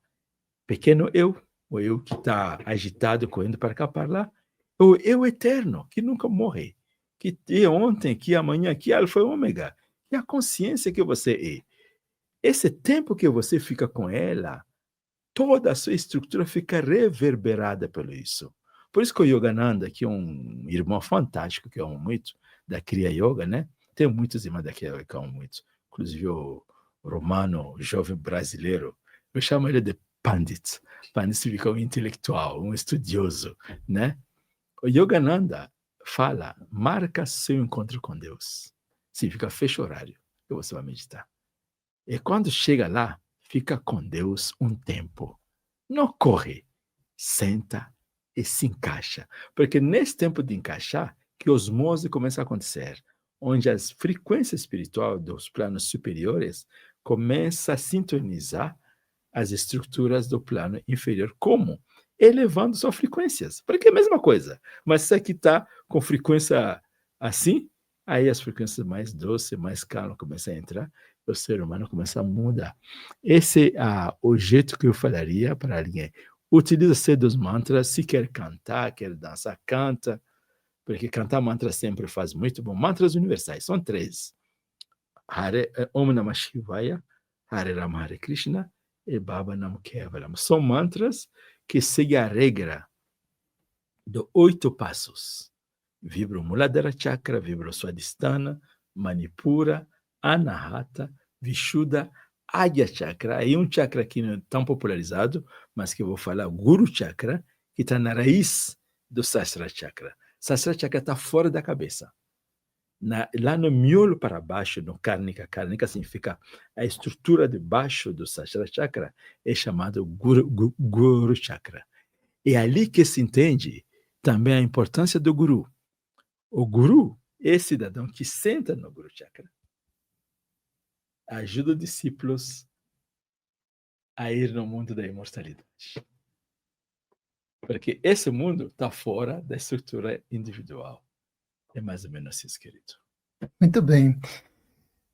Pequeno eu, o eu que está agitado, correndo para cá, para lá, o eu eterno, que nunca morre, que é ontem, que é amanhã, que é alfa e ômega, que é a consciência que você é. Esse tempo que você fica com ela, toda a sua estrutura fica reverberada pelo isso. Por isso que o Yogananda, que é um irmão fantástico, que é um muito da Kriya Yoga, né? Tem muitos irmãos da Kriya Yoga que é um muito. Inclusive o Romano, jovem brasileiro, eu chamo ele de Pandit. Pandit significa um intelectual, um estudioso, né? O Yogananda fala, marca seu encontro com Deus. Significa fecha o horário e você vai meditar. E quando chega lá, fica com Deus um tempo. Não corre, senta e se encaixa. Porque nesse tempo de encaixar, que osmose começa a acontecer, onde as frequências espirituais dos planos superiores começam a sintonizar as estruturas do plano inferior. Como? Elevando suas frequências. Porque é a mesma coisa. Mas se aqui está com frequência assim, aí as frequências mais doces, mais calmas começam a entrar, o ser humano começa a mudar. Esse é o jeito que eu falaria para alguém. Utiliza-se dos mantras, se quer cantar, quer dançar, canta, porque cantar mantras sempre faz muito bom. Mantras universais, são 3. Om Namah Shivaya, Hare Rama Hare Krishna e Baba Nam Kevalam. São mantras que seguem a regra de 8 passos. Vibra o Muladhara Chakra, vibra o Swadhisthana, Manipura, Anahata, Vishuddha, Agya Chakra. Aí um chakra que não é tão popularizado, mas que eu vou falar, Guru Chakra, que está na raiz do Sahasrara Chakra. Sahasrara Chakra está fora da cabeça. Lá no miolo para baixo, no Karnika significa a estrutura de baixo do Sahasrara Chakra, é chamado Guru Chakra. É ali que se entende também a importância do Guru. O Guru é esse cidadão que senta no Guru Chakra, ajuda os discípulos a ir no mundo da imortalidade. Porque esse mundo está fora da estrutura individual. É mais ou menos assim, querido. Muito bem.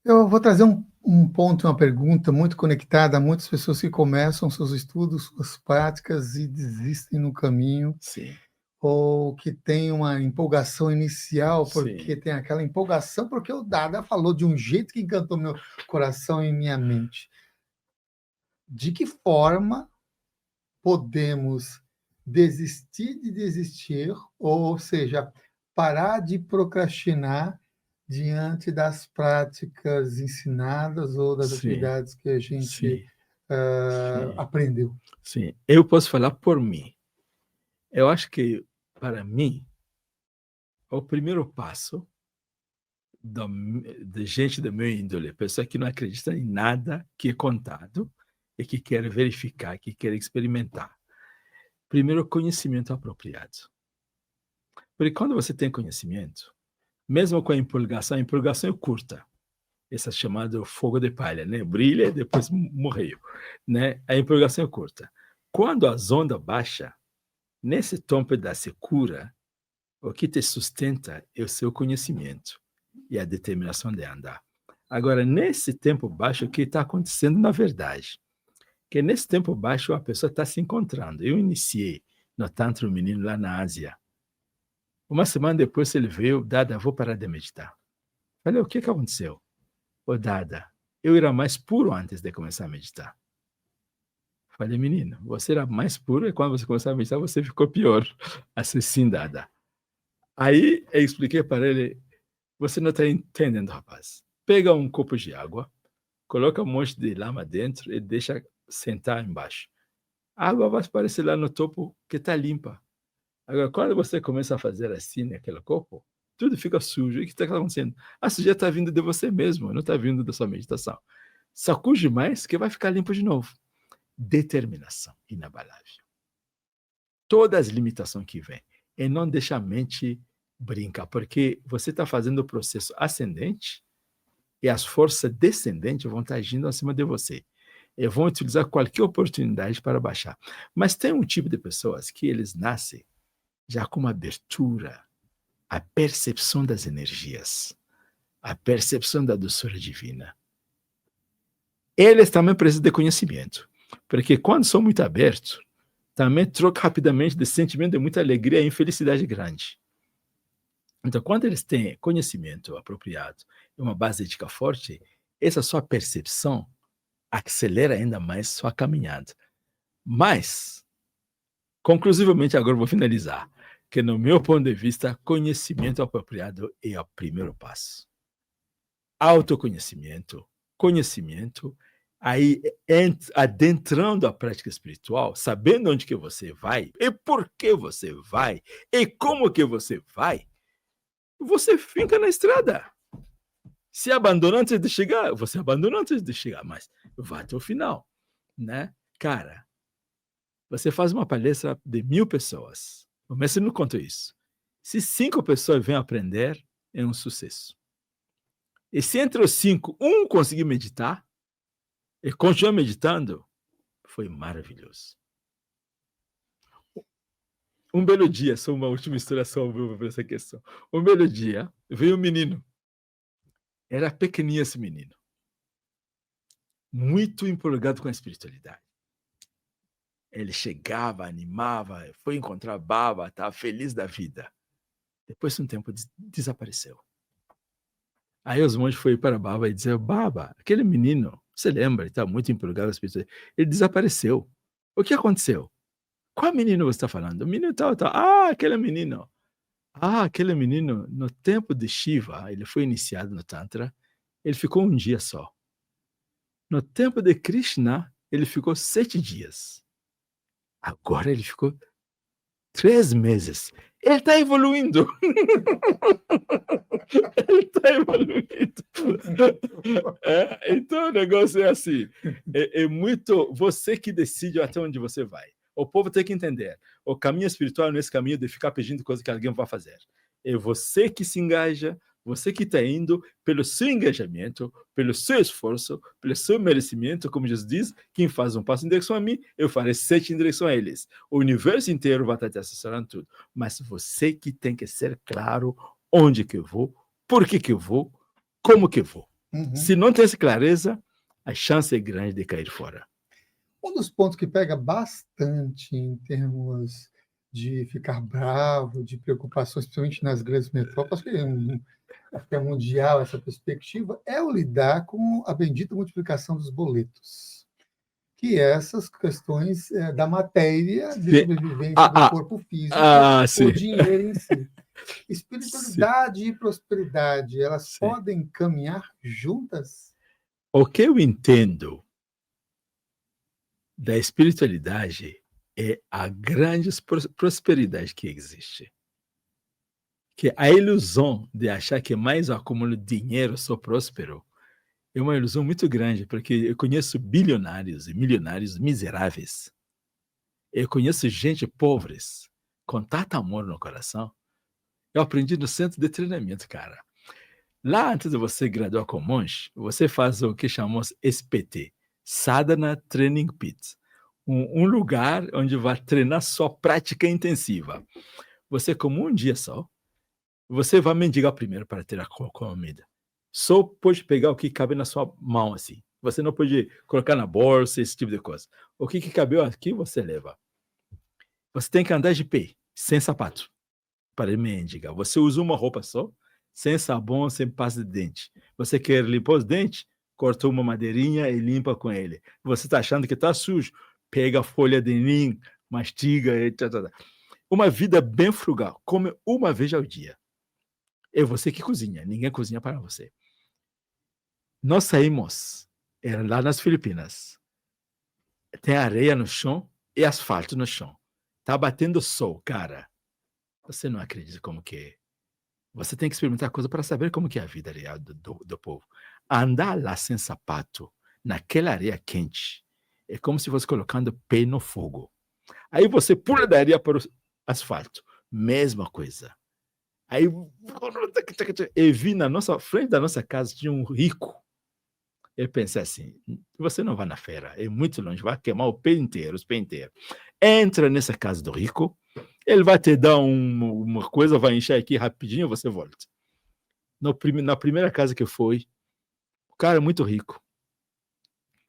Eu vou trazer um ponto, uma pergunta muito conectada a muitas pessoas que começam seus estudos, suas práticas e desistem no caminho. Sim. Ou que tem uma empolgação inicial, porque Sim. tem aquela empolgação, porque o Dada falou de um jeito que encantou meu coração e minha mente. De que forma podemos desistir de desistir, ou seja, parar de procrastinar diante das práticas ensinadas ou das Sim. atividades que a gente Sim. Sim. aprendeu? Sim. Eu posso falar por mim. Eu acho que, para mim, o primeiro passo de gente do meu índole, pessoa que não acredita em nada que é contado e que quer verificar, que quer experimentar. Primeiro, conhecimento apropriado. Porque quando você tem conhecimento, mesmo com a empolgação é curta. Essa chamada fogo de palha, né? Brilha e depois morreu, né? A empolgação é curta. Quando a onda baixa, nesse tempo da secura, o que te sustenta é o seu conhecimento e a determinação de andar. Agora, nesse tempo baixo, o que está acontecendo na verdade? Que nesse tempo baixo a pessoa está se encontrando. Eu iniciei no Tantra um menino lá na Ásia. Uma semana depois ele veio, Dada, vou parar de meditar. Falei, o que aconteceu? Ô Dada, eu era mais puro antes de começar a meditar. Falei, menino, você era mais puro e quando você começou a meditar você ficou pior. Assim, sim, Dada. Aí eu expliquei para ele, você não está entendendo, rapaz. Pega um copo de água, coloca um monte de lama dentro e deixa sentar embaixo. A água vai aparecer lá no topo que está limpa. Agora, quando você começa a fazer assim naquele copo, tudo fica sujo. E o que está acontecendo? A sujeira está vindo de você mesmo, não está vindo da sua meditação. Sacuje mais que vai ficar limpo de novo. Determinação inabalável. Todas as limitações que vêm. E não deixa a mente brincar, porque você está fazendo o processo ascendente e as forças descendentes vão estar agindo acima de você. E vão utilizar qualquer oportunidade para baixar. Mas tem um tipo de pessoas que eles nascem já com uma abertura, a percepção das energias, a percepção da doçura divina. Eles também precisam de conhecimento, porque quando são muito abertos, também trocam rapidamente de sentimento de muita alegria e infelicidade grande. Então, quando eles têm conhecimento apropriado e uma base ética forte, essa sua percepção acelera ainda mais sua caminhada. Mas, conclusivamente, agora vou finalizar, que no meu ponto de vista, conhecimento apropriado é o primeiro passo. Autoconhecimento, conhecimento, aí adentrando a prática espiritual, sabendo onde que você vai, e por que você vai, e como que você vai, você fica na estrada. Se abandona antes de chegar, você abandona antes de chegar, mas vai até o final, né? Cara, você faz uma palestra de 1000 pessoas, o mestre não conta isso. Se 5 pessoas vêm aprender, é um sucesso. E se entre os 5, um conseguir meditar, e continuar meditando, foi maravilhoso. Um belo dia, só uma última história só para essa questão. Um belo dia, veio um menino. Era pequenininho esse menino. Muito empolgado com a espiritualidade. Ele chegava, animava, foi encontrar Baba, estava feliz da vida. Depois de um tempo, desapareceu. Aí os monges foram para Baba e disseram, Baba, aquele menino, você lembra, ele estava muito empolgado com a espiritualidade, ele desapareceu. O que aconteceu? Qual menino você está falando? O menino tal. Ah, aquele menino. Ah, aquele menino, no tempo de Shiva, ele foi iniciado no Tantra, ele ficou um dia só. No tempo de Krishna, ele ficou 7 dias. Agora ele ficou 3 meses. Ele está evoluindo. Ele está evoluindo. Então o negócio é assim. É muito você que decide até onde você vai. O povo tem que entender. O caminho espiritual não é esse caminho de ficar pedindo coisa que alguém vai fazer. É você que se engaja, você que está indo pelo seu engajamento, pelo seu esforço, pelo seu merecimento, como Jesus diz, quem faz um passo em direção a mim, eu farei 7 em direção a eles. O universo inteiro vai estar te assessorando tudo. Mas você que tem que ser claro onde que eu vou, por que eu vou, como que eu vou. Se não tem essa clareza, a chance é grande de cair fora. Um dos pontos que pega bastante em termos de ficar bravo, de preocupações, principalmente nas grandes metrópoles, acho que é mundial essa perspectiva, é o lidar com a bendita multiplicação dos boletos. Que é essas questões da matéria, de sobrevivência do corpo físico, o dinheiro em si. Espiritualidade e prosperidade, elas podem caminhar juntas? O que eu entendo da espiritualidade é a grande prosperidade que existe. Que a ilusão de achar que mais eu acumulo dinheiro, sou próspero, é uma ilusão muito grande, porque eu conheço bilionários e milionários miseráveis. Eu conheço gente pobres, com tanto amor no coração, Eu aprendi no centro de treinamento, cara. Lá, antes de você graduar como monge, você faz o que chamamos SPT, Sadhana Training Pit. Um lugar onde vai treinar sua prática intensiva. Você, como um dia só, você vai mendigar primeiro para ter a comida. Só pode pegar o que cabe na sua mão, assim. Você não pode colocar na bolsa, esse tipo de coisa. O que cabeu aqui, você leva. Você tem que andar de pé, sem sapato, para mendigar. Você usa uma roupa só, sem sabão, sem pasta de dente. Você quer limpar os dentes? Corta uma madeirinha e limpa com ele. Você está achando que está sujo? Pega a folha de nim, mastiga e tal. Uma vida bem frugal. Come uma vez ao dia. É você que cozinha, ninguém cozinha para você. Nós saímos, era lá nas Filipinas. Tem areia no chão e asfalto no chão. Tá batendo sol, cara. Você não acredita como que é. Você tem que experimentar coisa para saber como que é a vida real do povo. Andar lá sem sapato, naquela areia quente, é como se fosse colocando pé no fogo. Aí você pula da areia para o asfalto. Mesma coisa. Aí eu vi na nossa frente da nossa casa tinha um rico. Eu pensei assim, você não vai na feira, é muito longe, vai queimar o pé inteiro, os pés inteiros. Entra nessa casa do rico, ele vai te dar uma coisa, vai encher aqui rapidinho, você volta. Na primeira casa que eu fui, o cara é muito rico.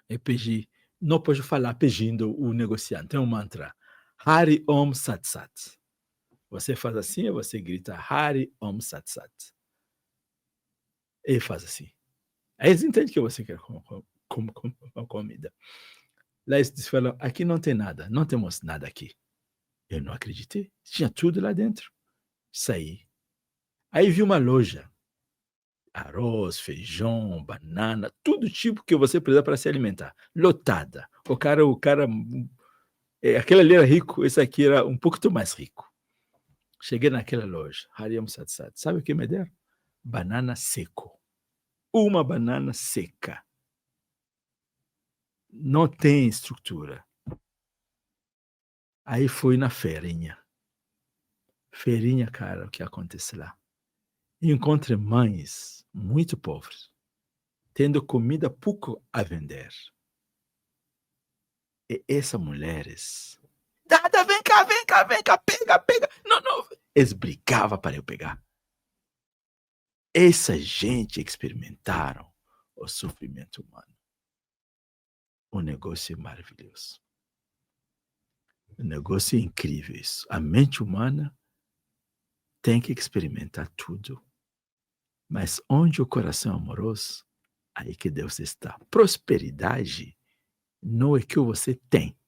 Eu pedi, não pode falar pedindo o negociante, é um mantra. Hari Om Sat Sat. Você faz assim e você grita Hari Om Sat Sat. Ele faz assim. Aí eles entendem que você quer comida. Lá eles falam, aqui não tem nada, não temos nada aqui. Eu não acreditei, tinha tudo lá dentro. Saí. Aí vi uma loja. Arroz, feijão, banana, tudo tipo que você precisa para se alimentar. Lotada. O cara, aquele ali era rico, esse aqui era um pouco mais rico. Cheguei naquela loja, Hariam Satsat. Sabe o que me deram? Banana seco. Uma banana seca. Não tem estrutura. Aí fui na feirinha. Feirinha, cara, o que acontece lá? Encontrei mães muito pobres, tendo comida pouco a vender. E essas mulheres... Dada, vem cá, pega. Não. Eles brigavam para eu pegar. Essa gente experimentaram o sofrimento humano. Um negócio maravilhoso. Um negócio incrível isso. A mente humana tem que experimentar tudo. Mas onde o coração é amoroso, aí que Deus está. Prosperidade não é o que você tem,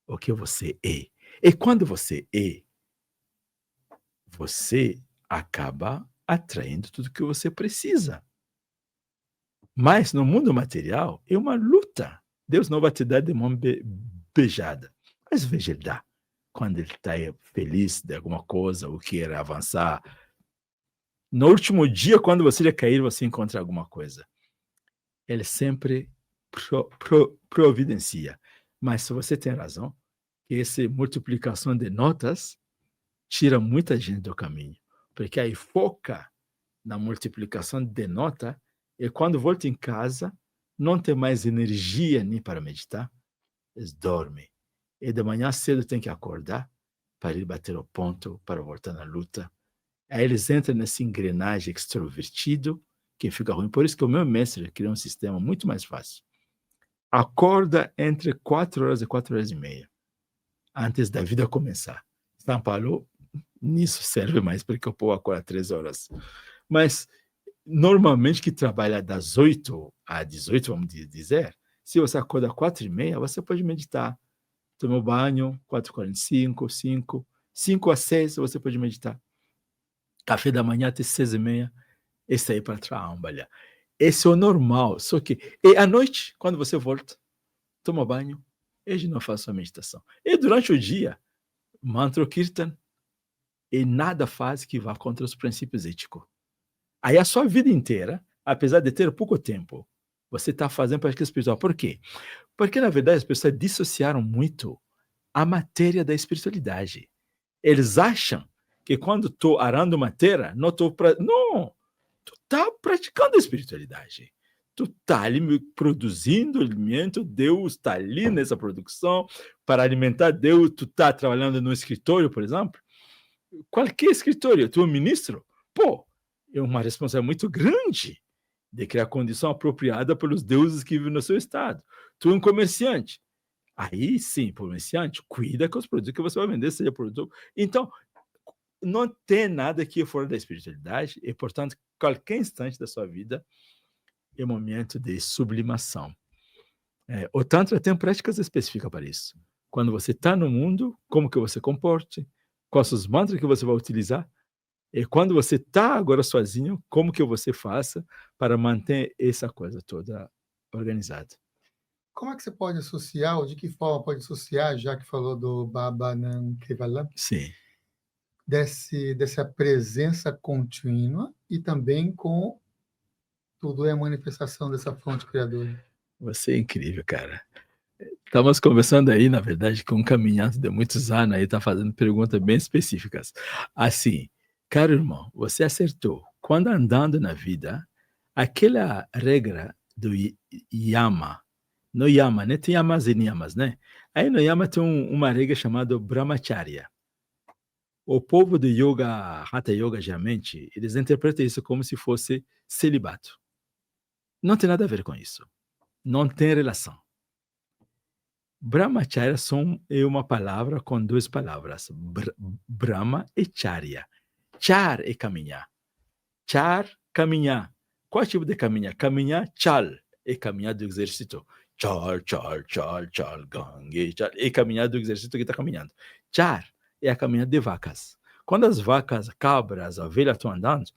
o que você é. E quando você é, você acaba atraindo tudo que você precisa. Mas no mundo material é uma luta. Deus não vai te dar de mão beijada. Mas veja, ele dá. Quando ele está feliz de alguma coisa ou quer avançar. No último dia, quando você ia cair, você encontra alguma coisa. Ele sempre providencia. Mas se você tem razão, que essa multiplicação de notas tira muita gente do caminho. Porque aí foca na multiplicação de nota e quando volta em casa, não tem mais energia nem para meditar, eles dormem. E de manhã cedo tem que acordar para ir bater o ponto, para voltar na luta. Aí eles entram nessa engrenagem extrovertido, que fica ruim. Por isso que o meu mestre criou um sistema muito mais fácil. Acorda entre 4 horas e 4 horas e meia, antes da vida começar. São Paulo, nisso serve mais, porque o povo acorda 3 horas. Mas, normalmente, que trabalha das 8 a 18, vamos dizer, se você acorda 4 e meia, você pode meditar. Toma banho, 4h45, 5 a 6, você pode meditar. Café da manhã até 6 e meia, esse aí para trabalhar. Esse é o normal, só que... E à noite, quando você volta, toma banho, e não faz sua meditação. E durante o dia, mantra o kirtan, e nada faz que vá contra os princípios éticos. Aí a sua vida inteira, apesar de ter pouco tempo, você está fazendo prática espiritual. Por quê? Porque, na verdade, as pessoas dissociaram muito a matéria da espiritualidade. Eles acham que quando estou arando uma terra, não estou... Não! Tu está praticando a espiritualidade. Tu está ali produzindo alimento, Deus está ali nessa produção para alimentar Deus. Tu está trabalhando no escritório, por exemplo. Qualquer escritório, tu é um ministro, pô, é uma responsabilidade muito grande de criar a condição apropriada pelos deuses que vivem no seu estado. Tu é um comerciante. Aí sim, comerciante, cuida com os produtos que você vai vender, seja produto. Então, não tem nada que é fora da espiritualidade e, portanto, qualquer instante da sua vida é um momento de sublimação. O Tantra tem práticas específicas para isso. Quando você está no mundo, como que você comporte, quais os mantras que você vai utilizar, e quando você está agora sozinho, como que você faça para manter essa coisa toda organizada. Como é que você pode associar, ou de que forma pode associar, já que falou do Baba Nan Kevalam, Sim. dessa presença contínua e também com tudo é a manifestação dessa fonte criadora? Você é incrível, cara. Estamos conversando aí, na verdade, com um caminhante de muitos anos aí, está fazendo perguntas bem específicas. Assim, caro irmão, você acertou. Quando andando na vida, aquela regra do yama, no yama, né? Tem yamas e niyamas, né? Aí no yama tem uma regra chamada brahmacharya. O povo do yoga, hatha yoga, geralmente, eles interpretam isso como se fosse celibato. Não tem nada a ver com isso. Não tem relação. Brahmacharya é uma palavra com duas palavras, Brahma e Charya. Char é caminhar. Char, caminhar. Qual tipo de caminhar? Caminhar, chal, é caminhar do exército. Chal, chal, chal, chal, gangue, chal, é caminhar do exército que está caminhando. Char é a caminhada de vacas. Quando as vacas, cabras, ovelhas estão andando,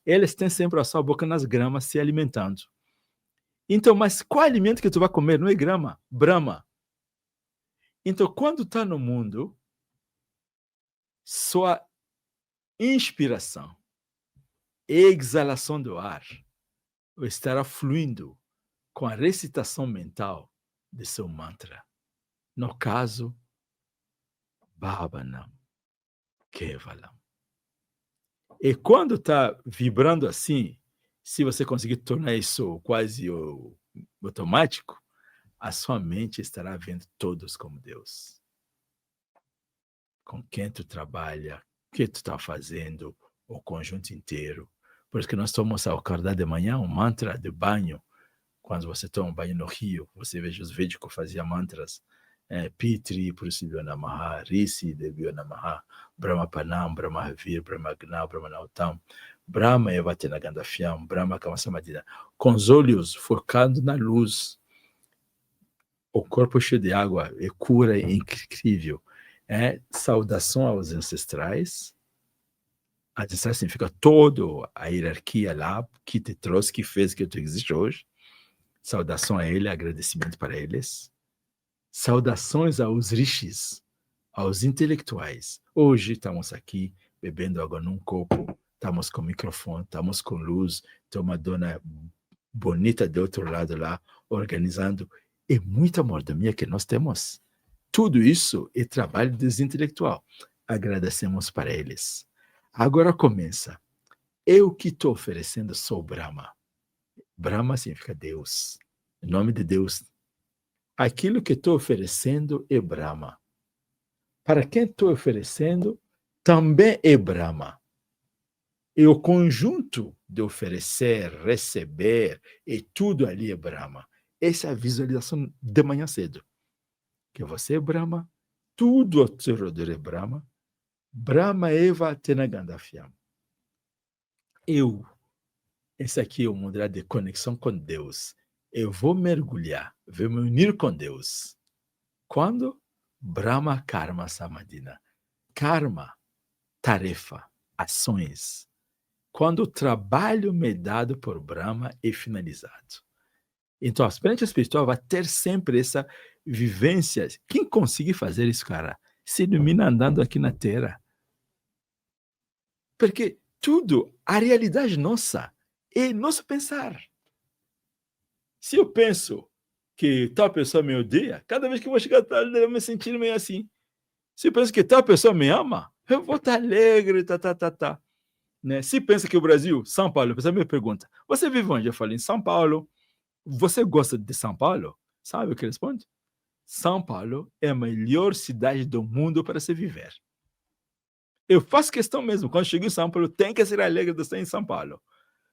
eles têm sempre a sua boca nas gramas se alimentando. Então, mas qual alimento que tu vai comer? Não é grama, Brahma. Então, quando está no mundo, sua inspiração e exalação do ar estará fluindo com a recitação mental de seu mantra. No caso, Baba Nam Kevalam. E quando está vibrando assim, se você conseguir tornar isso quase automático, a sua mente estará vendo todos como Deus. Com quem tu trabalha, o que tu está fazendo, o conjunto inteiro. Por isso que nós tomamos ao acordar de manhã um mantra de banho. Quando você toma um banho no rio, você vê os védicos faziam mantras. Pitri, Prusibhyo Namaha, Risi, Debhyo Namaha, Brahma Panam, Brahma Havir, Brahma Gnau, Brahma Nautam, Brahma Evatena Gandafyam, Brahma Kamasamadina. Com os olhos focados na luz. O corpo cheio de água é cura incrível. Saudação aos ancestrais. Ancestrais significa toda a hierarquia lá que te trouxe, que fez que tu existe hoje. Saudação a ele, agradecimento para eles. Saudações aos rishis, aos intelectuais. Hoje estamos aqui bebendo água num copo, estamos com microfone, estamos com luz, tem uma dona bonita do outro lado lá, organizando. É muita mordomia que nós temos. Tudo isso é trabalho dos intelectuais. Agradecemos para eles. Agora começa. Eu que estou oferecendo sou Brahma. Brahma significa Deus. Em nome de Deus. Aquilo que estou oferecendo é Brahma. Para quem estou oferecendo, também é Brahma. E o conjunto de oferecer, receber, e tudo ali é Brahma. Essa é a visualização de manhã cedo. Que você é Brahma, tudo ao seu redor é Brahma. Brahma Eva Tenagandafyam. Esse aqui é o mudra de conexão com Deus. Eu vou mergulhar, vou me unir com Deus. Quando? Brahma Karma Samadhina. Karma, tarefa, ações. Quando o trabalho me dado por Brahma é finalizado. Então, a experiência espiritual vai ter sempre essa vivência. Quem conseguir fazer isso, cara, se ilumina andando aqui na Terra. Porque tudo, a realidade nossa, é nosso pensar. Se eu penso que tal pessoa me odeia, cada vez que eu vou chegar tarde, eu vou me sentir meio assim. Se eu penso que tal pessoa me ama, Eu vou estar alegre, tá. Né? Se pensa que o Brasil, São Paulo, a pessoa me pergunta, você vive onde? Eu falo, em São Paulo. Você gosta de São Paulo? Sabe o que responde? São Paulo é a melhor cidade do mundo para se viver. Eu faço questão mesmo, quando chego em São Paulo, tem que ser alegre de estar em São Paulo.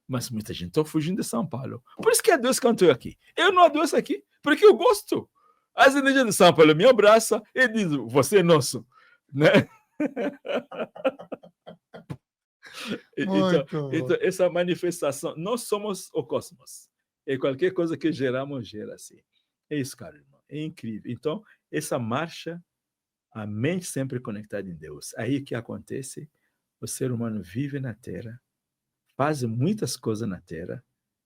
Mas muita gente está fugindo de São Paulo. Por isso que adoeço quando estou aqui. Eu não adoeço aqui, porque eu gosto. As energias de São Paulo me abraçam e dizem, você é nosso. Né? Então, essa manifestação, nós somos o cosmos. E qualquer coisa que geramos, gera assim. É isso, cara, irmão. É incrível. Então, essa marcha, a mente sempre conectada em Deus. Aí o que acontece? O ser humano vive na Terra, faz muitas coisas na Terra,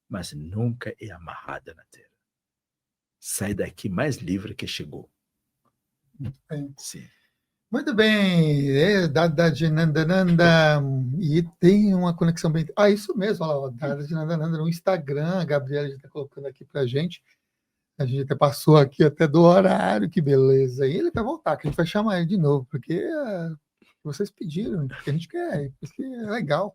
mas nunca é amarrada na Terra. Sai daqui mais livre que chegou. Sim. Muito bem, Dada de Nandananda, e tem uma conexão bem... isso mesmo, olha lá, Dada de Nandananda no Instagram, a Gabriela já está colocando aqui para a gente até passou aqui até do horário, que beleza, e ele vai voltar, que a gente vai chamar ele de novo, porque vocês pediram, porque a gente quer, porque é legal,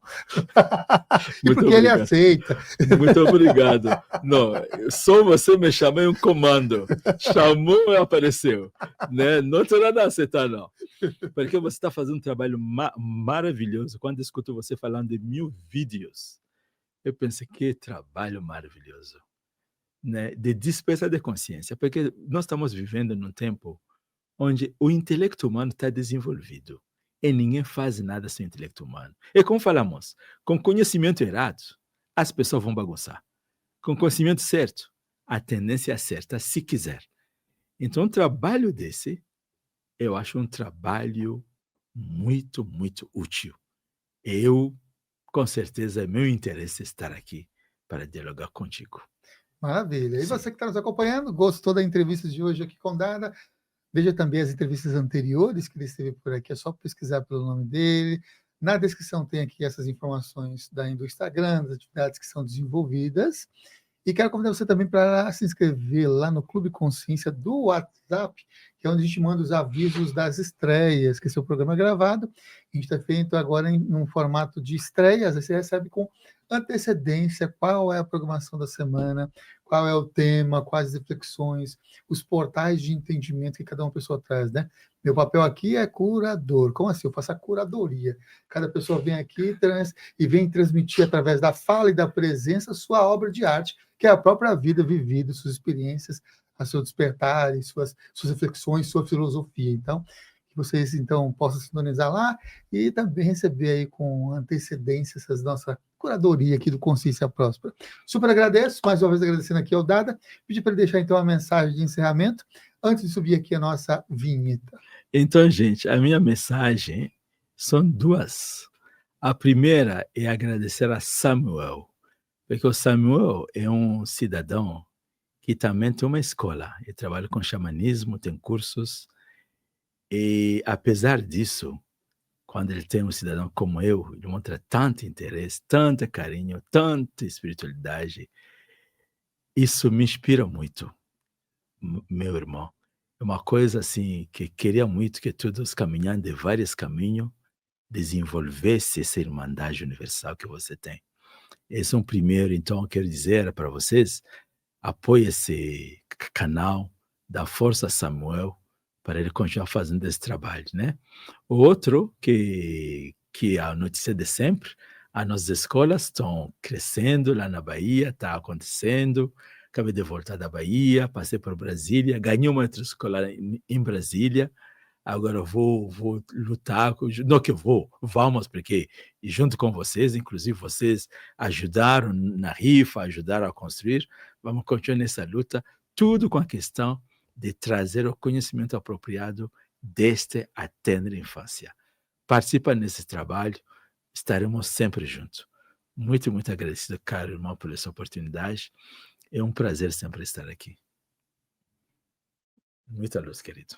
e porque obrigado. Ele aceita. Muito obrigado. Não, só você me chamou em um comando, chamou e apareceu, né? Não estou nada a aceitar, não. Porque você está fazendo um trabalho maravilhoso. Quando escuto você falando de 1000 vídeos, eu pensei, que trabalho maravilhoso. Né? De despertar de consciência. Porque nós estamos vivendo num tempo onde o intelecto humano está desenvolvido. E ninguém faz nada sem o intelecto humano. E como falamos, com conhecimento errado, as pessoas vão bagunçar. Com conhecimento certo, a tendência é certa, se quiser. Então, um trabalho desse, eu acho um trabalho muito, muito útil. Eu, com certeza, é meu interesse estar aqui para dialogar contigo. Maravilha. E você que está nos acompanhando, gostou da entrevista de hoje aqui com Dada? Veja também as entrevistas anteriores que ele esteve por aqui, é só pesquisar pelo nome dele. Na descrição tem aqui essas informações do Instagram, das atividades que são desenvolvidas. E quero convidar você também para se inscrever lá no Clube Consciência do WhatsApp, que é onde a gente manda os avisos das estreias, que esse é o programa gravado. A gente está feito agora em um formato de estreias, você recebe com antecedência qual é a programação da semana, qual é o tema, quais as reflexões, os portais de entendimento que cada uma pessoa traz, né? Meu papel aqui é curador. Como assim? Eu faço a curadoria. Cada pessoa vem aqui e vem transmitir através da fala e da presença sua obra de arte, que é a própria vida vivida, suas experiências, a seu despertar, suas reflexões, sua filosofia. Então, que vocês então possam sintonizar lá e também receber aí com antecedência essas nossa curadoria aqui do Consciência Próspera. Super agradeço, mais uma vez agradecendo aqui ao Dada, pedir para ele deixar então a mensagem de encerramento, antes de subir aqui a nossa vinheta. Então, gente, a minha mensagem são duas. A primeira é agradecer a Samuel, porque o Samuel é um cidadão que também tem uma escola. Ele trabalha com xamanismo, tem cursos. E, apesar disso, quando ele tem um cidadão como eu, ele mostra tanto interesse, tanto carinho, tanta espiritualidade. Isso me inspira muito, meu irmão. É uma coisa assim que queria muito que todos caminhando de vários caminhos desenvolvesse essa irmandade universal que você tem. Esse é um primeiro, então, eu quero dizer para vocês, apoie esse canal, dá força a Samuel para ele continuar fazendo esse trabalho, né? O outro, que é a notícia de sempre, as nossas escolas estão crescendo lá na Bahia, está acontecendo. Acabei de voltar da Bahia, passei por Brasília, ganhei uma outra escola em Brasília. Agora eu vou lutar, não que eu vamos, porque junto com vocês, inclusive vocês ajudaram na rifa, ajudaram a construir, vamos continuar nessa luta, tudo com a questão de trazer o conhecimento apropriado desde a tenra infância. Participa nesse trabalho, estaremos sempre juntos. Muito, muito agradecido, caro irmão, por essa oportunidade. É um prazer sempre estar aqui. Muita luz, querido.